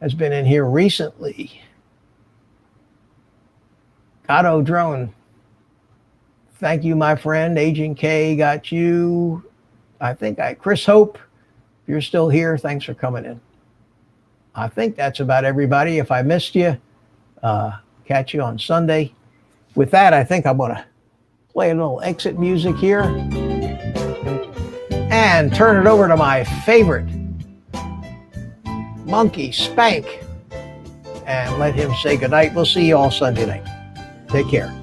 has been in here recently? Gato Drone. Thank you, my friend. Agent K got you. Chris Hope, if you're still here, thanks for coming in. I think that's about everybody. If I missed you, catch you on Sunday. With that, I think I'm going to play a little exit music here and turn it over to my favorite monkey, Spank, and let him say goodnight. We'll see you all Sunday night. Take care.